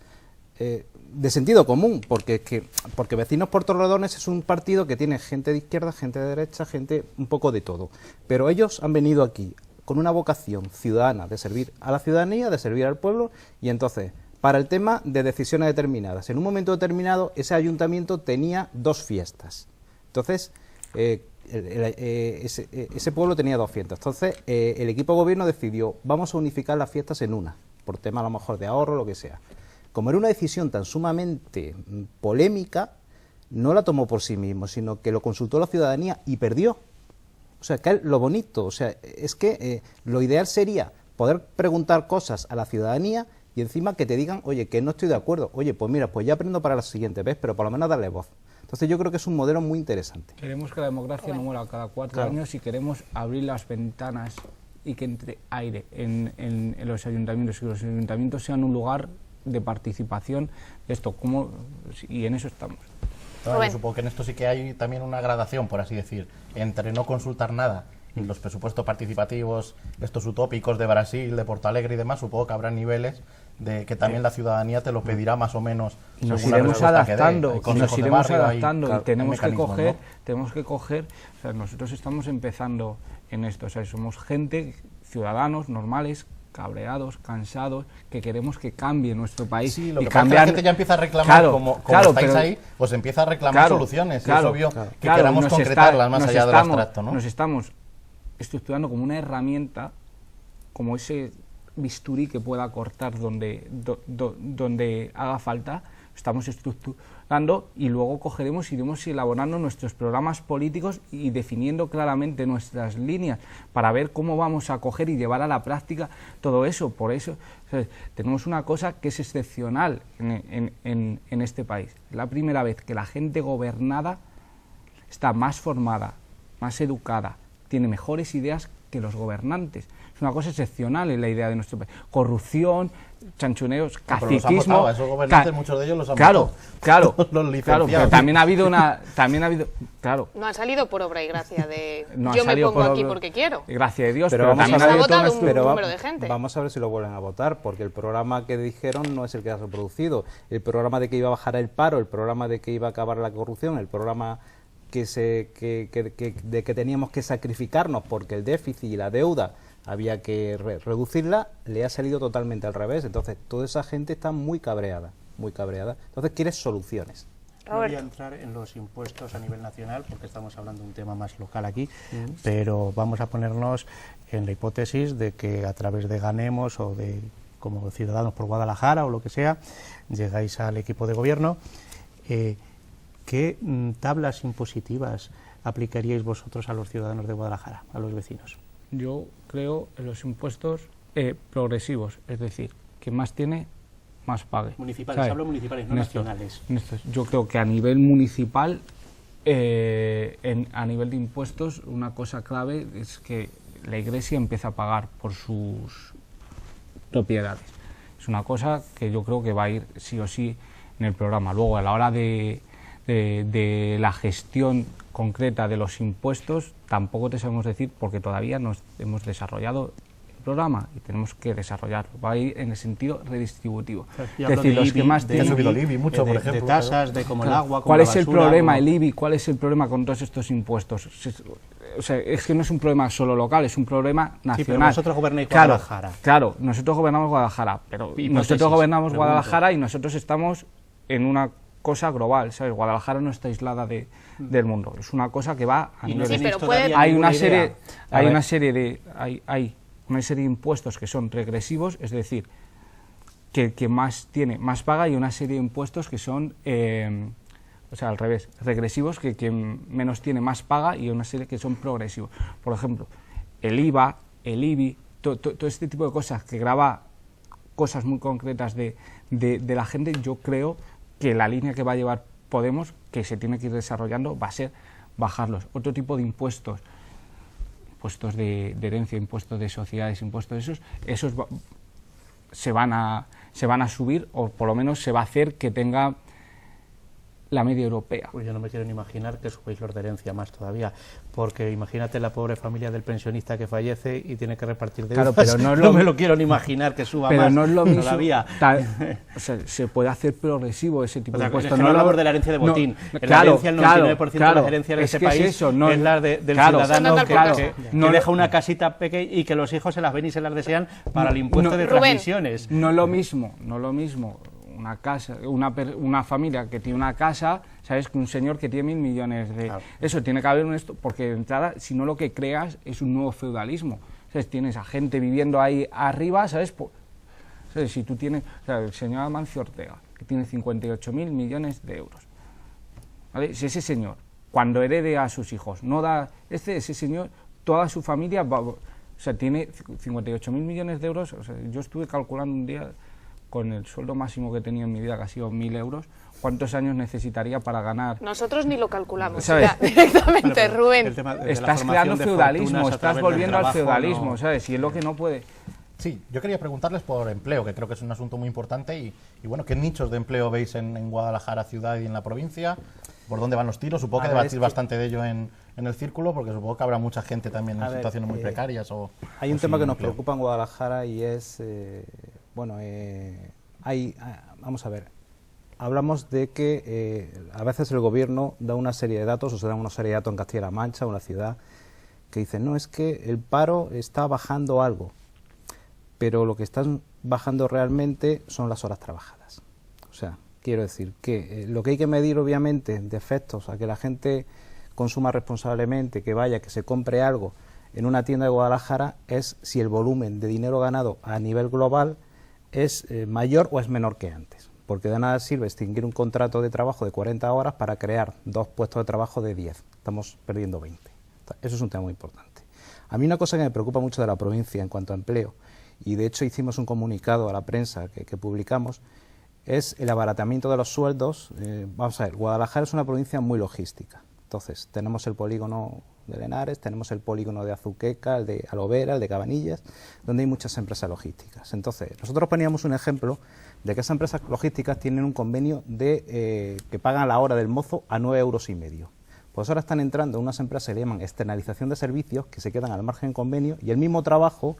de sentido común, porque Vecinos por Torrelodones es un partido que tiene gente de izquierda, gente de derecha, gente un poco de todo. Pero ellos han venido aquí con una vocación ciudadana de servir a la ciudadanía, de servir al pueblo, y entonces, para el tema de decisiones determinadas, en un momento determinado ese ayuntamiento tenía 2 fiestas. Entonces, ese pueblo tenía 2 fiestas. Entonces, el equipo de gobierno decidió, vamos a unificar las fiestas en una, por tema a lo mejor de ahorro, lo que sea. Como era una decisión tan sumamente polémica, no la tomó por sí mismo, sino que lo consultó la ciudadanía y perdió. O sea, que lo bonito, o sea, es que lo ideal sería poder preguntar cosas a la ciudadanía y encima que te digan, oye, que no estoy de acuerdo, oye, pues mira, pues ya aprendo para la siguiente vez, pero por lo menos darle voz. Entonces yo creo que es un modelo muy interesante. Queremos que la democracia no muera cada 4 años y queremos abrir las ventanas y que entre aire en los ayuntamientos, que los ayuntamientos sean un lugar de participación de esto, y en eso estamos. Yo supongo que en esto sí que hay también una gradación, por así decir, entre no consultar nada y los presupuestos participativos, estos utópicos de Brasil, de Porto Alegre y demás, supongo que habrá niveles de que también la ciudadanía te lo pedirá más o menos. Nos iremos adaptando, claro, y tenemos que coger, o sea, nosotros estamos empezando en esto, o sea, somos gente, ciudadanos normales, cabreados, cansados, que queremos que cambie nuestro país. Sí, lo y que pasa es que la gente ya empieza a reclamar, como estáis ahí, pues empieza a reclamar soluciones, y es obvio que queramos concretarlas más allá de lo abstracto, ¿no? Nos estamos estructurando como una herramienta, como ese bisturí que pueda cortar donde haga falta, estamos estructurando y luego cogeremos y iremos elaborando nuestros programas políticos y definiendo claramente nuestras líneas para ver cómo vamos a coger y llevar a la práctica todo eso. Por eso, o sea, tenemos una cosa que es excepcional en este país. Es la primera vez que la gente gobernada está más formada, más educada, tiene mejores ideas que los gobernantes. Es una cosa excepcional en la idea de nuestro país. Corrupción, chanchuneos, caciquismo. Esos gobernantes, muchos de ellos los han votado. Claro, pero también ha habido No han salido por obra y gracia de no yo me pongo aquí porque quiero. Gracias a Dios, pero también ha habido votado un número de gente. Vamos a ver si lo vuelven a votar, porque el programa que dijeron no es el que ha reproducido. El programa de que iba a bajar el paro, el programa de que iba a acabar la corrupción, el programa de que teníamos que sacrificarnos porque el déficit y la deuda había que reducirla, le ha salido totalmente al revés. Entonces toda esa gente está muy cabreada, entonces quiere soluciones. No voy a entrar en los impuestos a nivel nacional porque estamos hablando de un tema más local aquí, pero vamos a ponernos en la hipótesis de que a través de Ganemos o de como Ciudadanos por Guadalajara o lo que sea, llegáis al equipo de gobierno. ¿Qué tablas impositivas aplicaríais vosotros a los ciudadanos de Guadalajara, a los vecinos? Yo creo en los impuestos progresivos, es decir, quien más tiene, más pague. Municipales, ¿sabes? Hablo municipales, no nacionales. Yo creo que a nivel municipal, a nivel de impuestos, una cosa clave es que la Iglesia empieza a pagar por sus propiedades. Es una cosa que yo creo que va a ir sí o sí en el programa. Luego, a la hora de la gestión concreta de los impuestos, tampoco te sabemos decir porque todavía no hemos desarrollado el programa y tenemos que desarrollarlo. Va a ir en el sentido redistributivo. Es decir, los que más tienen subido el IBI mucho, por ejemplo. De tasas, de como el agua, como ¿Cuál es el problema, como... el IBI? ¿Cuál es el problema con todos estos impuestos? O sea, es que no es un problema solo local, es un problema nacional. Sí, pero vosotros gobernáis Guadalajara. Claro, nosotros gobernamos Guadalajara, pero nosotros gobernamos Guadalajara y nosotros estamos en una cosa global, ¿sabes? Guadalajara no está aislada del mundo, es una cosa que va a nivel hay una serie de impuestos que son regresivos, es decir, que más tiene más paga, y una serie de impuestos que son o sea, al revés, regresivos, que quien menos tiene más paga, y una serie que son progresivos. Por ejemplo, el IVA, el IBI, todo este tipo de cosas que grava cosas muy concretas de la gente. Yo creo que la línea que va a llevar Podemos, que se tiene que ir desarrollando, va a ser bajarlos. Otro tipo de impuestos, impuestos de herencia, impuestos de sociedades, impuestos esos se van a subir, o por lo menos se va a hacer que tenga la media europea. Pues yo no me quiero ni imaginar que subáis los de herencia más todavía, porque imagínate la pobre familia del pensionista que fallece y tiene que repartir de Claro, uvas. pero no es no me lo quiero ni imaginar que suba pero más no es lo mismo todavía. O sea, se puede hacer progresivo ese tipo de impuestos. Es que no hablamos de la herencia de botín. La herencia, el 99% de las herencias de este país es la del ciudadano que deja una casita pequeña y que los hijos se las ven y se las desean para el impuesto de transmisiones. No es lo mismo una casa, una familia que tiene una casa, sabes, que un señor que tiene 1.000 millones de... Claro. Eso tiene que haber porque de entrada, si no, lo que creas es un nuevo feudalismo. ¿Sabes? Tienes a gente viviendo ahí arriba, ¿sabes? ¿Sabes? Si tú tienes, o sea, el señor Amancio Ortega, que tiene 58.000 millones de euros, ¿vale? Si ese señor, cuando herede a sus hijos, no da... Ese señor, toda su familia o sea, tiene 58.000 millones de euros. O sea, yo estuve calculando un día, con el sueldo máximo que he tenido en mi vida, que ha sido 1.000 euros, ¿cuántos años necesitaría para ganar? Nosotros ni lo calculamos, ¿sabes? Ya, directamente, Rubén. Estás creando feudalismo, estás volviendo al feudalismo, ¿no? ¿Sabes? Y es lo que no puede... Sí, yo quería preguntarles por empleo, que creo que es un asunto muy importante, y bueno, ¿qué nichos de empleo veis en Guadalajara ciudad y en la provincia? ¿Por dónde van los tiros? Supongo que debatís bastante de ello en el círculo, porque supongo que habrá mucha gente también en situaciones muy precarias. Hay un tema que nos preocupa en Guadalajara y es, vamos a ver, hablamos de que a veces el gobierno da una serie de datos, o se da una serie de datos en Castilla-La Mancha, una ciudad, que dicen, no, es que el paro está bajando algo, pero lo que están bajando realmente son las horas trabajadas. O sea, quiero decir que lo que hay que medir, obviamente, de efectos a que la gente consuma responsablemente, que vaya, que se compre algo en una tienda de Guadalajara, es si el volumen de dinero ganado a nivel global es mayor o es menor que antes. Porque de nada sirve extinguir un contrato de trabajo de 40 horas para crear 2 puestos de trabajo de 10. Estamos perdiendo 20. Eso es un tema muy importante. A mí una cosa que me preocupa mucho de la provincia en cuanto a empleo, y de hecho hicimos un comunicado a la prensa que publicamos, es el abaratamiento de los sueldos. Vamos a ver, Guadalajara es una provincia muy logística. Entonces, tenemos el polígono de Lenares, tenemos el polígono de Azuqueca, el de Alovera, el de Cabanillas, donde hay muchas empresas logísticas. Entonces, nosotros poníamos un ejemplo de que esas empresas logísticas tienen un convenio de que pagan la hora del mozo a 9,5 euros. Pues ahora están entrando unas empresas que le llaman externalización de servicios, que se quedan al margen del convenio, y el mismo trabajo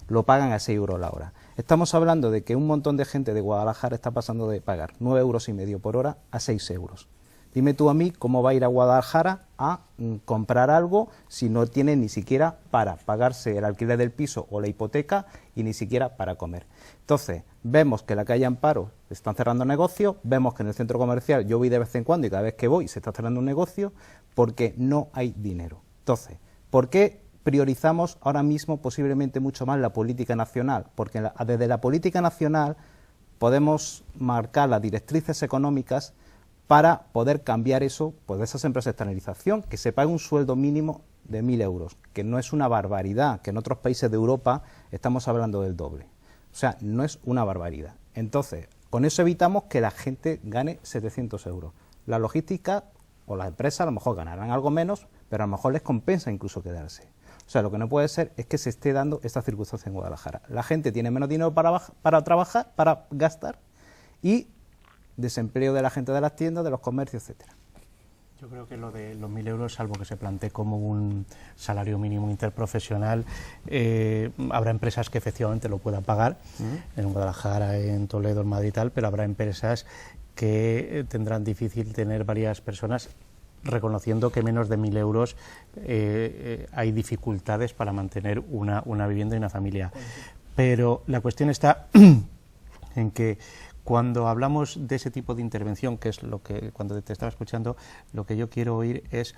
lo pagan a 6 euros la hora. Estamos hablando de que un montón de gente de Guadalajara está pasando de pagar 9,5 euros por hora a 6 euros. Dime tú a mí cómo va a ir a Guadalajara a comprar algo si no tiene ni siquiera para pagarse el alquiler del piso o la hipoteca y ni siquiera para comer. Entonces, vemos que en la calle Amparo se están cerrando negocios, vemos que en el centro comercial yo voy de vez en cuando y cada vez que voy se está cerrando un negocio porque no hay dinero. Entonces, ¿por qué priorizamos ahora mismo posiblemente mucho más la política nacional? Porque desde la política nacional podemos marcar las directrices económicas para poder cambiar eso, pues de esas empresas de externalización, que se pague un sueldo mínimo de 1.000 euros, que no es una barbaridad, que en otros países de Europa estamos hablando del doble. O sea, no es una barbaridad. Entonces, con eso evitamos que la gente gane 700 euros. La logística o las empresas a lo mejor ganarán algo menos, pero a lo mejor les compensa incluso quedarse. O sea, lo que no puede ser es que se esté dando esta circunstancia en Guadalajara. La gente tiene menos dinero para trabajar, para gastar, y desempleo de la gente de las tiendas, de los comercios, etcétera. Yo creo que lo de los 1.000 euros, salvo que se plantee como un salario mínimo interprofesional, habrá empresas que efectivamente lo puedan pagar, en Guadalajara, en Toledo, en Madrid y tal, pero habrá empresas que tendrán difícil tener varias personas, reconociendo que menos de 1.000 euros hay dificultades para mantener una vivienda y una familia. Pero la cuestión está en que cuando hablamos de ese tipo de intervención, que es lo que cuando te estaba escuchando, lo que yo quiero oír es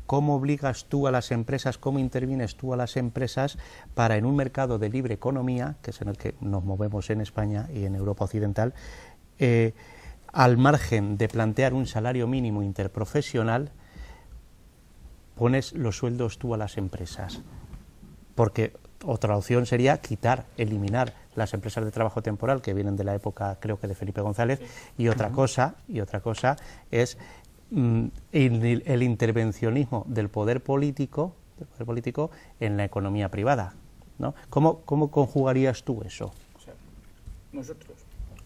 cómo obligas tú a las empresas, cómo intervienes tú a las empresas para, en un mercado de libre economía, que es en el que nos movemos en España y en Europa occidental, al margen de plantear un salario mínimo interprofesional, pones los sueldos tú a las empresas. Porque otra opción sería eliminar las empresas de trabajo temporal que vienen de la época, creo que de Felipe González, y otra cosa es el intervencionismo del poder político en la economía privada, ¿no? ¿Cómo conjugarías tú eso? O sea, nosotros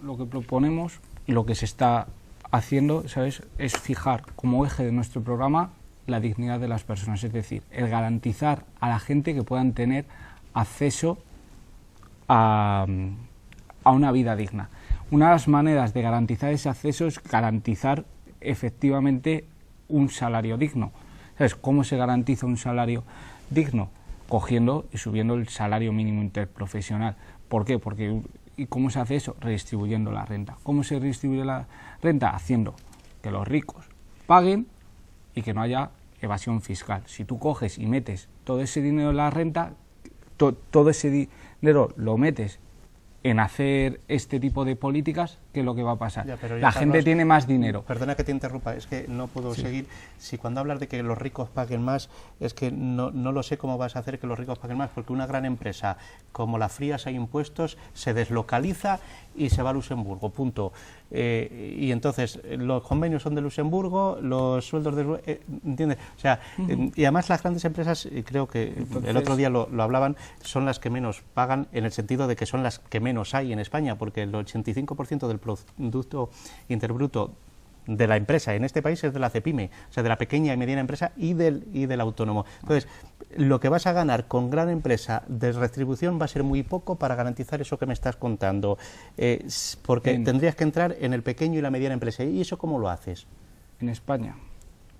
lo que proponemos y lo que se está haciendo, ¿sabes?, es fijar como eje de nuestro programa la dignidad de las personas, es decir, el garantizar a la gente que puedan tener acceso a una vida digna. Una de las maneras de garantizar ese acceso es garantizar efectivamente un salario digno. ¿Sabes cómo se garantiza un salario digno? Cogiendo y subiendo el salario mínimo interprofesional. ¿Por qué? Porque, ¿y cómo se hace eso? Redistribuyendo la renta. ¿Cómo se redistribuye la renta? Haciendo que los ricos paguen y que no haya evasión fiscal. Si tú coges y metes todo ese dinero en la renta, todo ese dinero lo metes en hacer este tipo de políticas, ¿qué es lo que va a pasar? Ya, la gente tiene más dinero. Perdona que te interrumpa, es que no puedo seguir. Si cuando hablas de que los ricos paguen más, es que no lo sé cómo vas a hacer que los ricos paguen más, porque una gran empresa como la Frías hay impuestos, se deslocaliza y se va a Luxemburgo, punto. Y entonces los convenios son de Luxemburgo, los sueldos de... ¿entiendes? O sea, y además las grandes empresas, creo que entonces, el otro día lo hablaban, son las que menos pagan, en el sentido de que son las que menos hay en España, porque el 85% del Producto Interbruto de la empresa en este país es de la CEPYME, o sea, de la pequeña y mediana empresa y del autónomo. Entonces, lo que vas a ganar con gran empresa de retribución va a ser muy poco para garantizar eso que me estás contando, porque tendrías que entrar en el pequeño y la mediana empresa. ¿Y eso cómo lo haces? En España,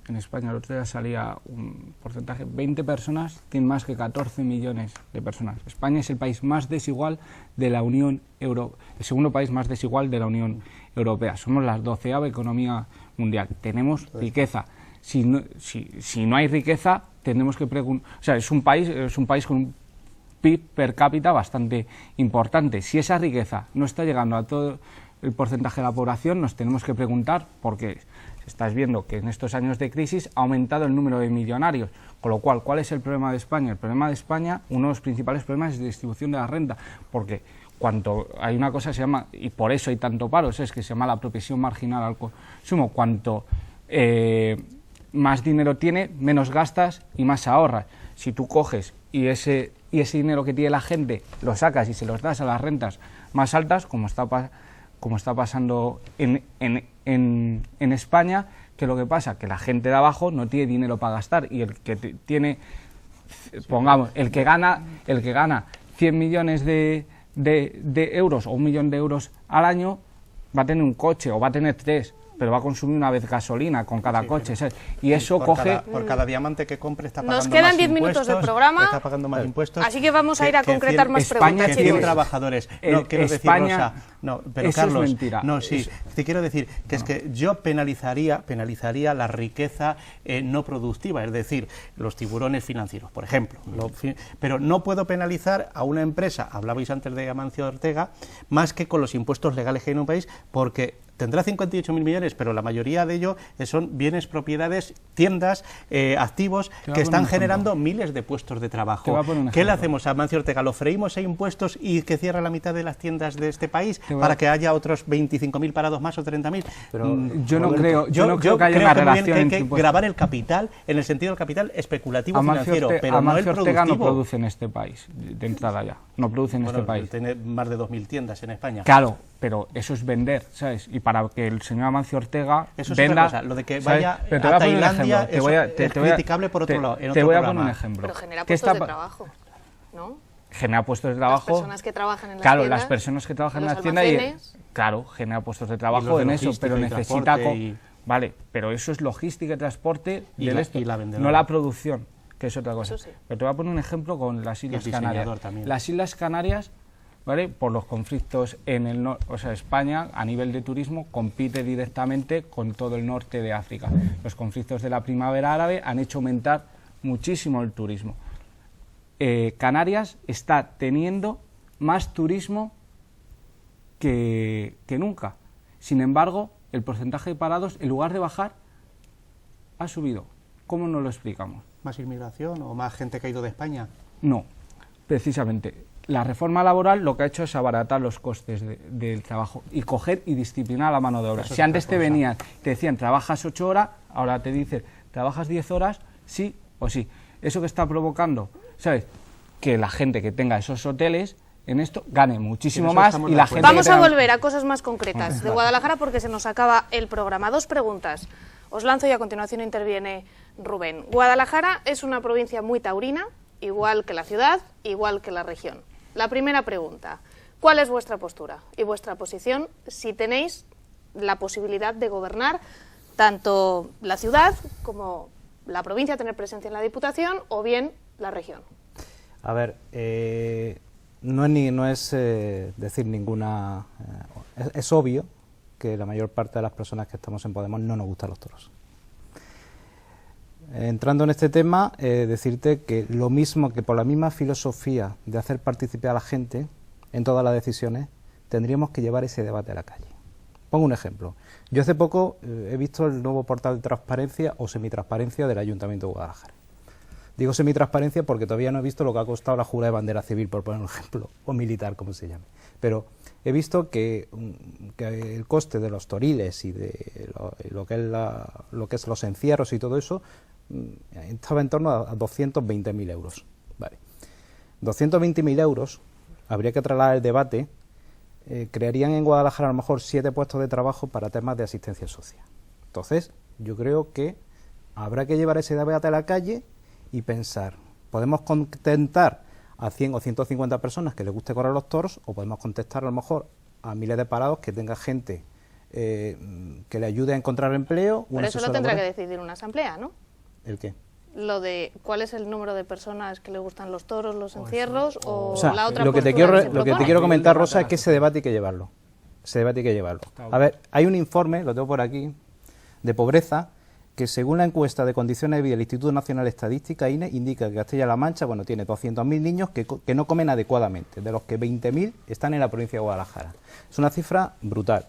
el otro día salía un porcentaje, 20 personas tienen más que 14 millones de personas. España es el país más desigual de la Unión Europea, el segundo país más desigual de la Unión Europea. Somos la 12ª economía mundial. Tenemos riqueza. Si no hay riqueza, tenemos que preguntar. O sea, es un país con un PIB per cápita bastante importante. Si esa riqueza no está llegando a todo el porcentaje de la población, nos tenemos que preguntar por qué. Estás viendo que en estos años de crisis ha aumentado el número de millonarios, con lo cual, ¿cuál es el problema de España? El problema de España, uno de los principales problemas es la distribución de la renta, porque cuanto hay una cosa que se llama, y por eso hay tanto paro, es que se llama la apropiación marginal al consumo, cuanto más dinero tiene, menos gastas y más ahorras. Si tú coges y ese dinero que tiene la gente lo sacas y se los das a las rentas más altas, como está pasando en España, que lo que pasa que la gente de abajo no tiene dinero para gastar y el que tiene, pongamos, el que gana 100 millones de euros o 1 millón de euros al año va a tener un coche o va a tener 3, pero va a consumir una vez gasolina con cada coche, ¿sabes? Y eso por cada diamante que compre está pagando más impuestos. Nos quedan 10 minutos de programa, está pagando más impuestos, así que vamos a ir a concretar más preguntas. Que 100 trabajadores. No, quiero decir, Rosa, no, pero eso Carlos, es mentira. No, sí, te quiero decir que es que yo penalizaría la riqueza no productiva, es decir, los tiburones financieros, por ejemplo. Pero no puedo penalizar a una empresa, hablabais antes de Amancio Ortega, más que con los impuestos legales que hay en un país, porque tendrá 58.000 millones, pero la mayoría de ellos son bienes, propiedades, tiendas, activos que están generando miles de puestos de trabajo. ¿Qué le hacemos a Amancio Ortega? ¿Lo freímos a impuestos y que cierra la mitad de las tiendas de este país para que haya otros 25.000 parados más o 30.000? Yo no creo que haya una relación entre hay que grabar el capital en el sentido del capital especulativo financiero, pero no el productivo. Ortega no produce en este país, de entrada ya. No produce en este país. Tiene más de 2.000 tiendas en España. Claro, pero eso es vender, ¿sabes? Y para que el señor Amancio Ortega eso venda... Es otra cosa. Lo de que vaya a Tailandia es criticable por otro lado. Te voy a poner un ejemplo. Pero genera puestos de trabajo, ¿no? Genera puestos de trabajo. Las personas que trabajan en las tiendas. Claro, las personas que trabajan en las tiendas. Claro, genera puestos de trabajo en eso, pero necesita... Vale, pero eso es logística y transporte del esto, no la producción, que es otra cosa. Sí. Pero te voy a poner un ejemplo con las Islas Canarias. También. Las Islas Canarias, ¿vale?, por los conflictos en el norte, o sea, España a nivel de turismo compite directamente con todo el norte de África. Los conflictos de la primavera árabe han hecho aumentar muchísimo el turismo. Canarias está teniendo más turismo que nunca. Sin embargo, el porcentaje de parados, en lugar de bajar, ha subido. ¿Cómo nos lo explicamos? ¿Más inmigración o más gente que ha ido de España? No, precisamente. La reforma laboral lo que ha hecho es abaratar los costes del trabajo y coger y disciplinar la mano de obra. Si antes te venían, te decían, trabajas 8 horas, ahora te dicen, trabajas 10 horas, sí o sí. Eso que está provocando, ¿sabes?, que la gente que tenga esos hoteles en esto gane muchísimo En eso más estamos y de la acuerdo. gente Vamos que a tenga- volver a cosas más concretas de Guadalajara porque se nos acaba el programa. 2 preguntas. Os lanzo y a continuación interviene Rubén. Guadalajara es una provincia muy taurina, igual que la ciudad, igual que la región. La primera pregunta, ¿cuál es vuestra postura y vuestra posición si tenéis la posibilidad de gobernar tanto la ciudad como la provincia, tener presencia en la Diputación o bien la región? A ver, no es decir ninguna... es obvio que la mayor parte de las personas que estamos en Podemos no nos gustan los toros. Entrando en este tema, decirte que lo mismo que por la misma filosofía de hacer participar a la gente en todas las decisiones, tendríamos que llevar ese debate a la calle. Pongo un ejemplo. Yo hace poco he visto el nuevo portal de transparencia o semitransparencia del Ayuntamiento de Guadalajara. Digo semitransparencia porque todavía no he visto lo que ha costado la jura de bandera civil, por poner un ejemplo, o militar, como se llame. Pero he visto que el coste de los toriles y de lo que es los encierros y todo eso estaba en torno a 220.000 euros. Vale. 220.000 euros, habría que trasladar el debate, crearían en Guadalajara a lo mejor 7 puestos de trabajo para temas de asistencia social. Entonces, yo creo que habrá que llevar ese debate a la calle y pensar, ¿podemos contentar a 100 o 150 personas que les guste correr los toros o podemos contestar a lo mejor a miles de parados que tenga gente que le ayude a encontrar empleo? Pero eso lo tendrá que decidir una asamblea, ¿no? ¿El qué? Lo de cuál es el número de personas que le gustan los toros, los encierros o sea, la otra lo que te postura quiero, se lo que te propone. quiero comentar, Rosa, es que ese debate hay que llevarlo. Ese debate hay que llevarlo. Está A ver, hay un informe, lo tengo por aquí, de pobreza, que según la encuesta de condiciones de vida del Instituto Nacional de Estadística, INE, indica que Castilla-La Mancha, bueno, tiene 200.000 niños que no comen adecuadamente, de los que 20.000 están en la provincia de Guadalajara. Es una cifra brutal.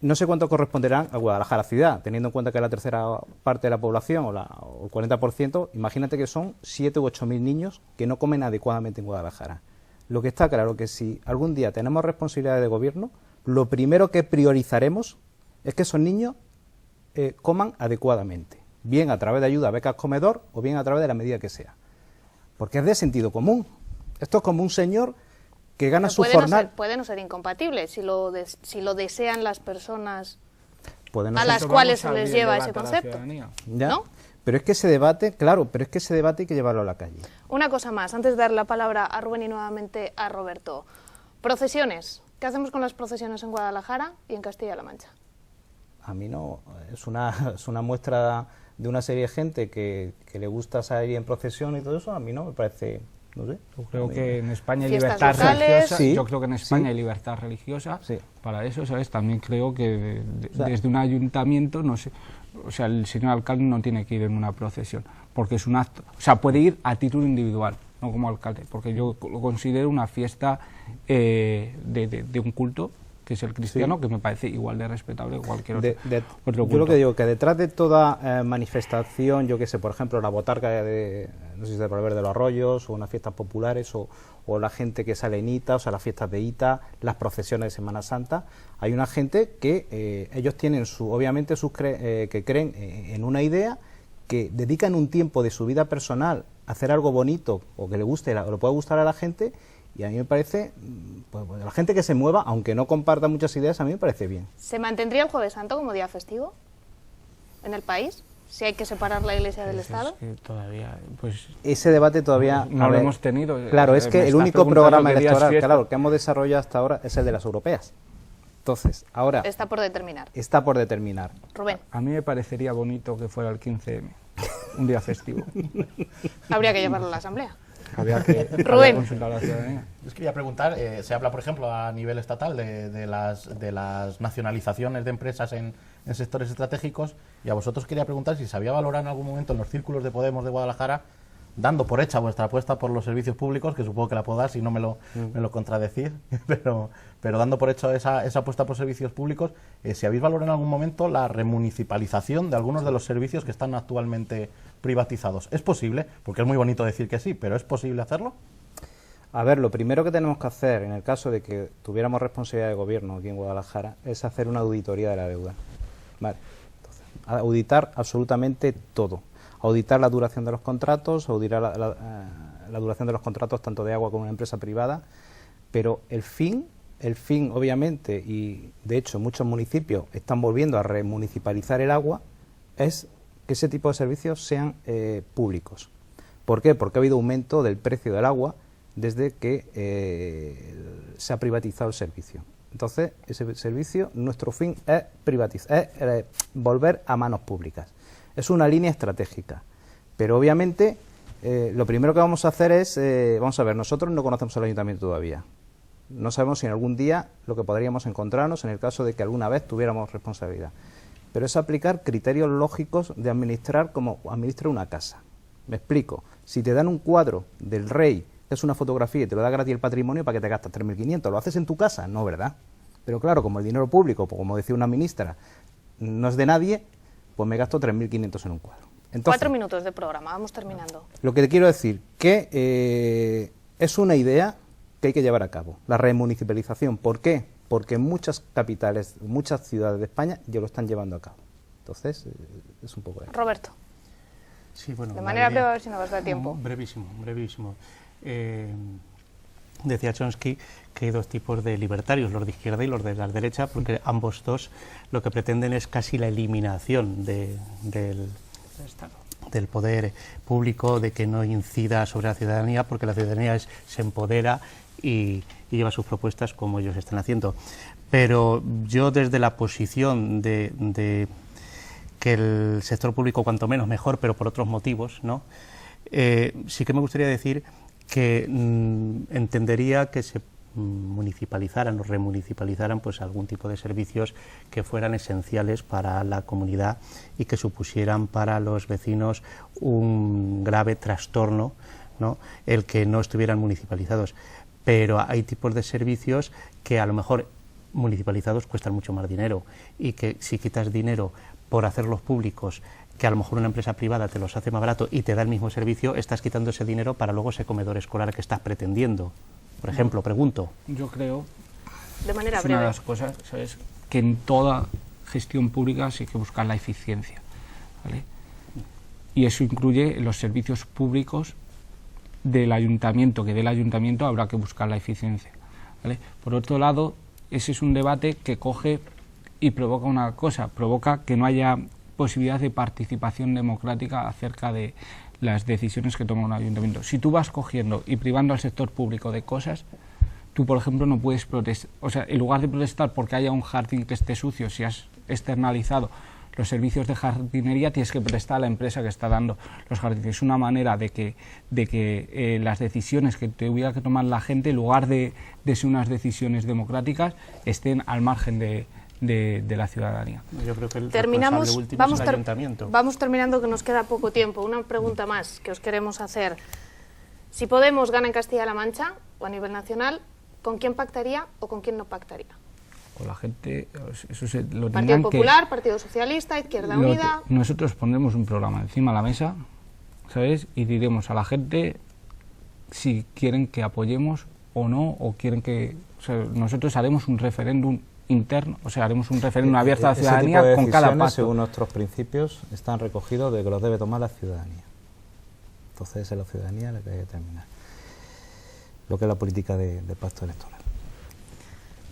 No sé cuánto corresponderán a Guadalajara ciudad, teniendo en cuenta que es la tercera parte de la población, o el 40%, imagínate que son 7 u 8.000 niños que no comen adecuadamente en Guadalajara. Lo que está claro que si algún día tenemos responsabilidad de gobierno, lo primero que priorizaremos es que esos niños coman adecuadamente, bien a través de ayuda a becas comedor o bien a través de la medida que sea. Porque es de sentido común. Esto es como un señor que gana Pero su jornal. puede no ser incompatible si lo desean las personas Puede no a ser. las cuales se les lleva ese concepto. Ya, ¿no? pero es que ese debate, claro, pero es que ese debate hay que llevarlo a la calle. Una cosa más, antes de dar la palabra a Rubén y nuevamente a Roberto. Procesiones. ¿Qué hacemos con las procesiones en Guadalajara y en Castilla-La Mancha? A mí no, es una muestra de una serie de gente que le gusta salir en procesión y todo eso, a mí no me parece, no sé. Yo creo que en España hay Fiestas libertad locales. religiosa. Sí, Yo creo que en España sí. hay libertad religiosa. Sí. Para eso, ¿sabes? También creo que O sea, desde un ayuntamiento, no sé, o sea, el señor alcalde no tiene que ir en una procesión, porque es un acto, o sea, puede ir a título individual, no como alcalde, porque yo lo considero una fiesta de un culto, que es el cristiano, que me parece igual de respetable que cualquier otro, otro culto. Yo lo que digo, que detrás de toda manifestación, yo qué sé, por ejemplo, la botarga no sé si es de Valverde de los Arroyos, o unas fiestas populares, o la gente que sale en ITA, o sea, las fiestas de ITA, las procesiones de Semana Santa, hay una gente que ellos tienen, obviamente, que creen en una idea, que dedican un tiempo de su vida personal a hacer algo bonito, o que le guste, o le pueda gustar a la gente. Y a mí me parece, pues, la gente que se mueva, aunque no comparta muchas ideas, a mí me parece bien. ¿Se mantendría el Jueves Santo como día festivo en el país? Si hay que separar la Iglesia del Estado. Es que todavía, pues, Ese debate todavía no lo hemos tenido. Claro, es Me que el estás único preguntando programa qué día es electoral fiesta. claro, que hemos desarrollado hasta ahora es el de las europeas. Entonces, ahora Está por determinar. está por determinar. Rubén, A mí me parecería bonito que fuera el 15M, un día festivo. habría que llevarlo a la Asamblea. Había que Rubén. consultar a la ciudadanía. Yo os quería preguntar, se habla, por ejemplo, a nivel estatal de las nacionalizaciones de empresas en sectores estratégicos, y a vosotros quería preguntar si se había valorado en algún momento en los círculos de Podemos de Guadalajara, dando por hecha vuestra apuesta por los servicios públicos, que supongo que la puedo dar si no me lo contradecís, pero dando por hecho esa apuesta por servicios públicos, si habéis valorado en algún momento la remunicipalización de algunos de los servicios que están actualmente privatizados. ¿Es posible? Porque es muy bonito decir que sí, pero ¿es posible hacerlo? A ver, lo primero que tenemos que hacer, en el caso de que tuviéramos responsabilidad de gobierno aquí en Guadalajara, es hacer una auditoría de la deuda. Vale. Entonces, auditar absolutamente todo. Auditar la duración de los contratos, auditar la duración de los contratos tanto de agua como de una empresa privada, pero el fin obviamente, y de hecho muchos municipios están volviendo a remunicipalizar el agua, es que ese tipo de servicios sean públicos. ¿Por qué? Porque ha habido aumento del precio del agua desde que se ha privatizado el servicio. Entonces, ese servicio, nuestro fin es volver a manos públicas. Es una línea estratégica, pero obviamente lo primero que vamos a hacer es, vamos a ver, nosotros no conocemos el ayuntamiento todavía. No sabemos si en algún día lo que podríamos encontrarnos en el caso de que alguna vez tuviéramos responsabilidad. Pero es aplicar criterios lógicos de administrar como administra una casa. Me explico. Si te dan un cuadro del rey, que es una fotografía, y te lo da gratis el patrimonio, ¿para qué te gastas 3.500? ¿Lo haces en tu casa? No, ¿verdad? Pero claro, como el dinero público, como decía una ministra, no es de nadie, pues me gasto 3.500 en un cuadro. Entonces, 4 minutos de programa, vamos terminando. Lo que te quiero decir, que es una idea que hay que llevar a cabo, la remunicipalización. ¿Por qué? Porque muchas capitales, muchas ciudades de España ya lo están llevando a cabo. Entonces, es un poco de... Roberto. Sí, bueno, De manera breve, a ver si nos da tiempo. Brevísimo. Decía Chomsky que hay dos tipos de libertarios, los de izquierda y los de la derecha, porque ambos dos lo que pretenden es casi la eliminación del poder público, de que no incida sobre la ciudadanía, porque la ciudadanía se empodera y lleva sus propuestas como ellos están haciendo. Pero yo, desde la posición de que el sector público cuanto menos mejor, pero por otros motivos, ¿no? Sí que me gustaría decir que entendería que se municipalizaran o remunicipalizaran pues algún tipo de servicios que fueran esenciales para la comunidad y que supusieran para los vecinos un grave trastorno, ¿no?, el que no estuvieran municipalizados. Pero hay tipos de servicios que a lo mejor municipalizados cuestan mucho más dinero, y que si quitas dinero por hacerlos públicos, que a lo mejor una empresa privada te los hace más barato y te da el mismo servicio, estás quitando ese dinero para luego ese comedor escolar que estás pretendiendo. Por ejemplo, pregunto. Yo creo, De manera es una breve. de las cosas, ¿sabes?, que en toda gestión pública sí hay que buscar la eficiencia, ¿vale? Y eso incluye los servicios públicos del ayuntamiento, que del ayuntamiento habrá que buscar la eficiencia, ¿vale? Por otro lado, ese es un debate que coge y provoca una cosa, provoca que no haya posibilidad de participación democrática acerca de las decisiones que toma un ayuntamiento. Si tú vas cogiendo y privando al sector público de cosas, tú, por ejemplo, no puedes protestar, o sea, en lugar de protestar porque haya un jardín que esté sucio, si has externalizado los servicios de jardinería, tienes que prestar a la empresa que está dando los jardines. Es una manera de que las decisiones que tuviera que tomar la gente, en lugar de ser unas decisiones democráticas, estén al margen de la ciudadanía. Yo creo que el Terminamos, responsable último es el ayuntamiento. vamos terminando, que nos queda poco tiempo. Una pregunta más que os queremos hacer. Si Podemos gana en Castilla-La Mancha o a nivel nacional, ¿con quién pactaría o con quién no pactaría? Con la gente, eso se lo Partido tendrán Popular, Partido Socialista, Izquierda Unida... Nosotros pondremos un programa encima de la mesa, ¿sabes?, y diremos a la gente si quieren que apoyemos o no, o quieren que... O sea, nosotros haremos un referéndum interno, o sea, haremos un referéndum abierto a la ciudadanía con cada paso. Según nuestros principios, están recogidos de que los debe tomar la ciudadanía. Entonces es la ciudadanía la que debe determinar lo que es la política de pacto electoral.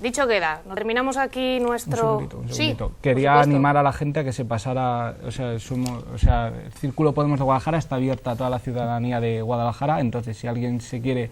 Dicho queda, terminamos aquí nuestro... Un segundito. Sí, Quería por supuesto. animar a la gente a que se pasara, o sea, el Círculo Podemos de Guadalajara está abierta a toda la ciudadanía de Guadalajara, entonces si alguien se quiere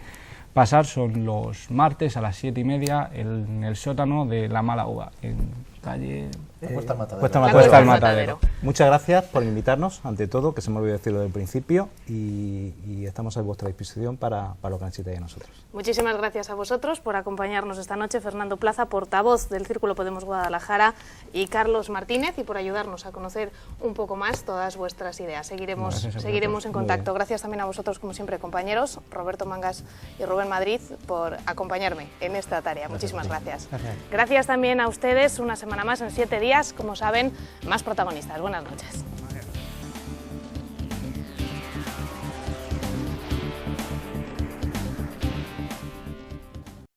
pasar, son los martes a las 7:30 en el sótano de La Mala Uva, en calle... Cuesta el Matadero. Cuesta el Matadero. Matadero. Muchas gracias por invitarnos, ante todo, que se me olvidó decirlo del principio, y estamos a vuestra disposición para lo que necesitéis de nosotros. Muchísimas gracias a vosotros por acompañarnos esta noche, Fernando Plaza, portavoz del Círculo Podemos Guadalajara, y Carlos Martínez, y por ayudarnos a conocer un poco más todas vuestras ideas. Seguiremos en contacto. Gracias también a vosotros, como siempre, compañeros, Roberto Mangas y Rubén Madrid, por acompañarme en esta tarea. Muchísimas gracias. Gracias también a ustedes, una semana más, en 7 días, como saben, más protagonistas. Buenas noches.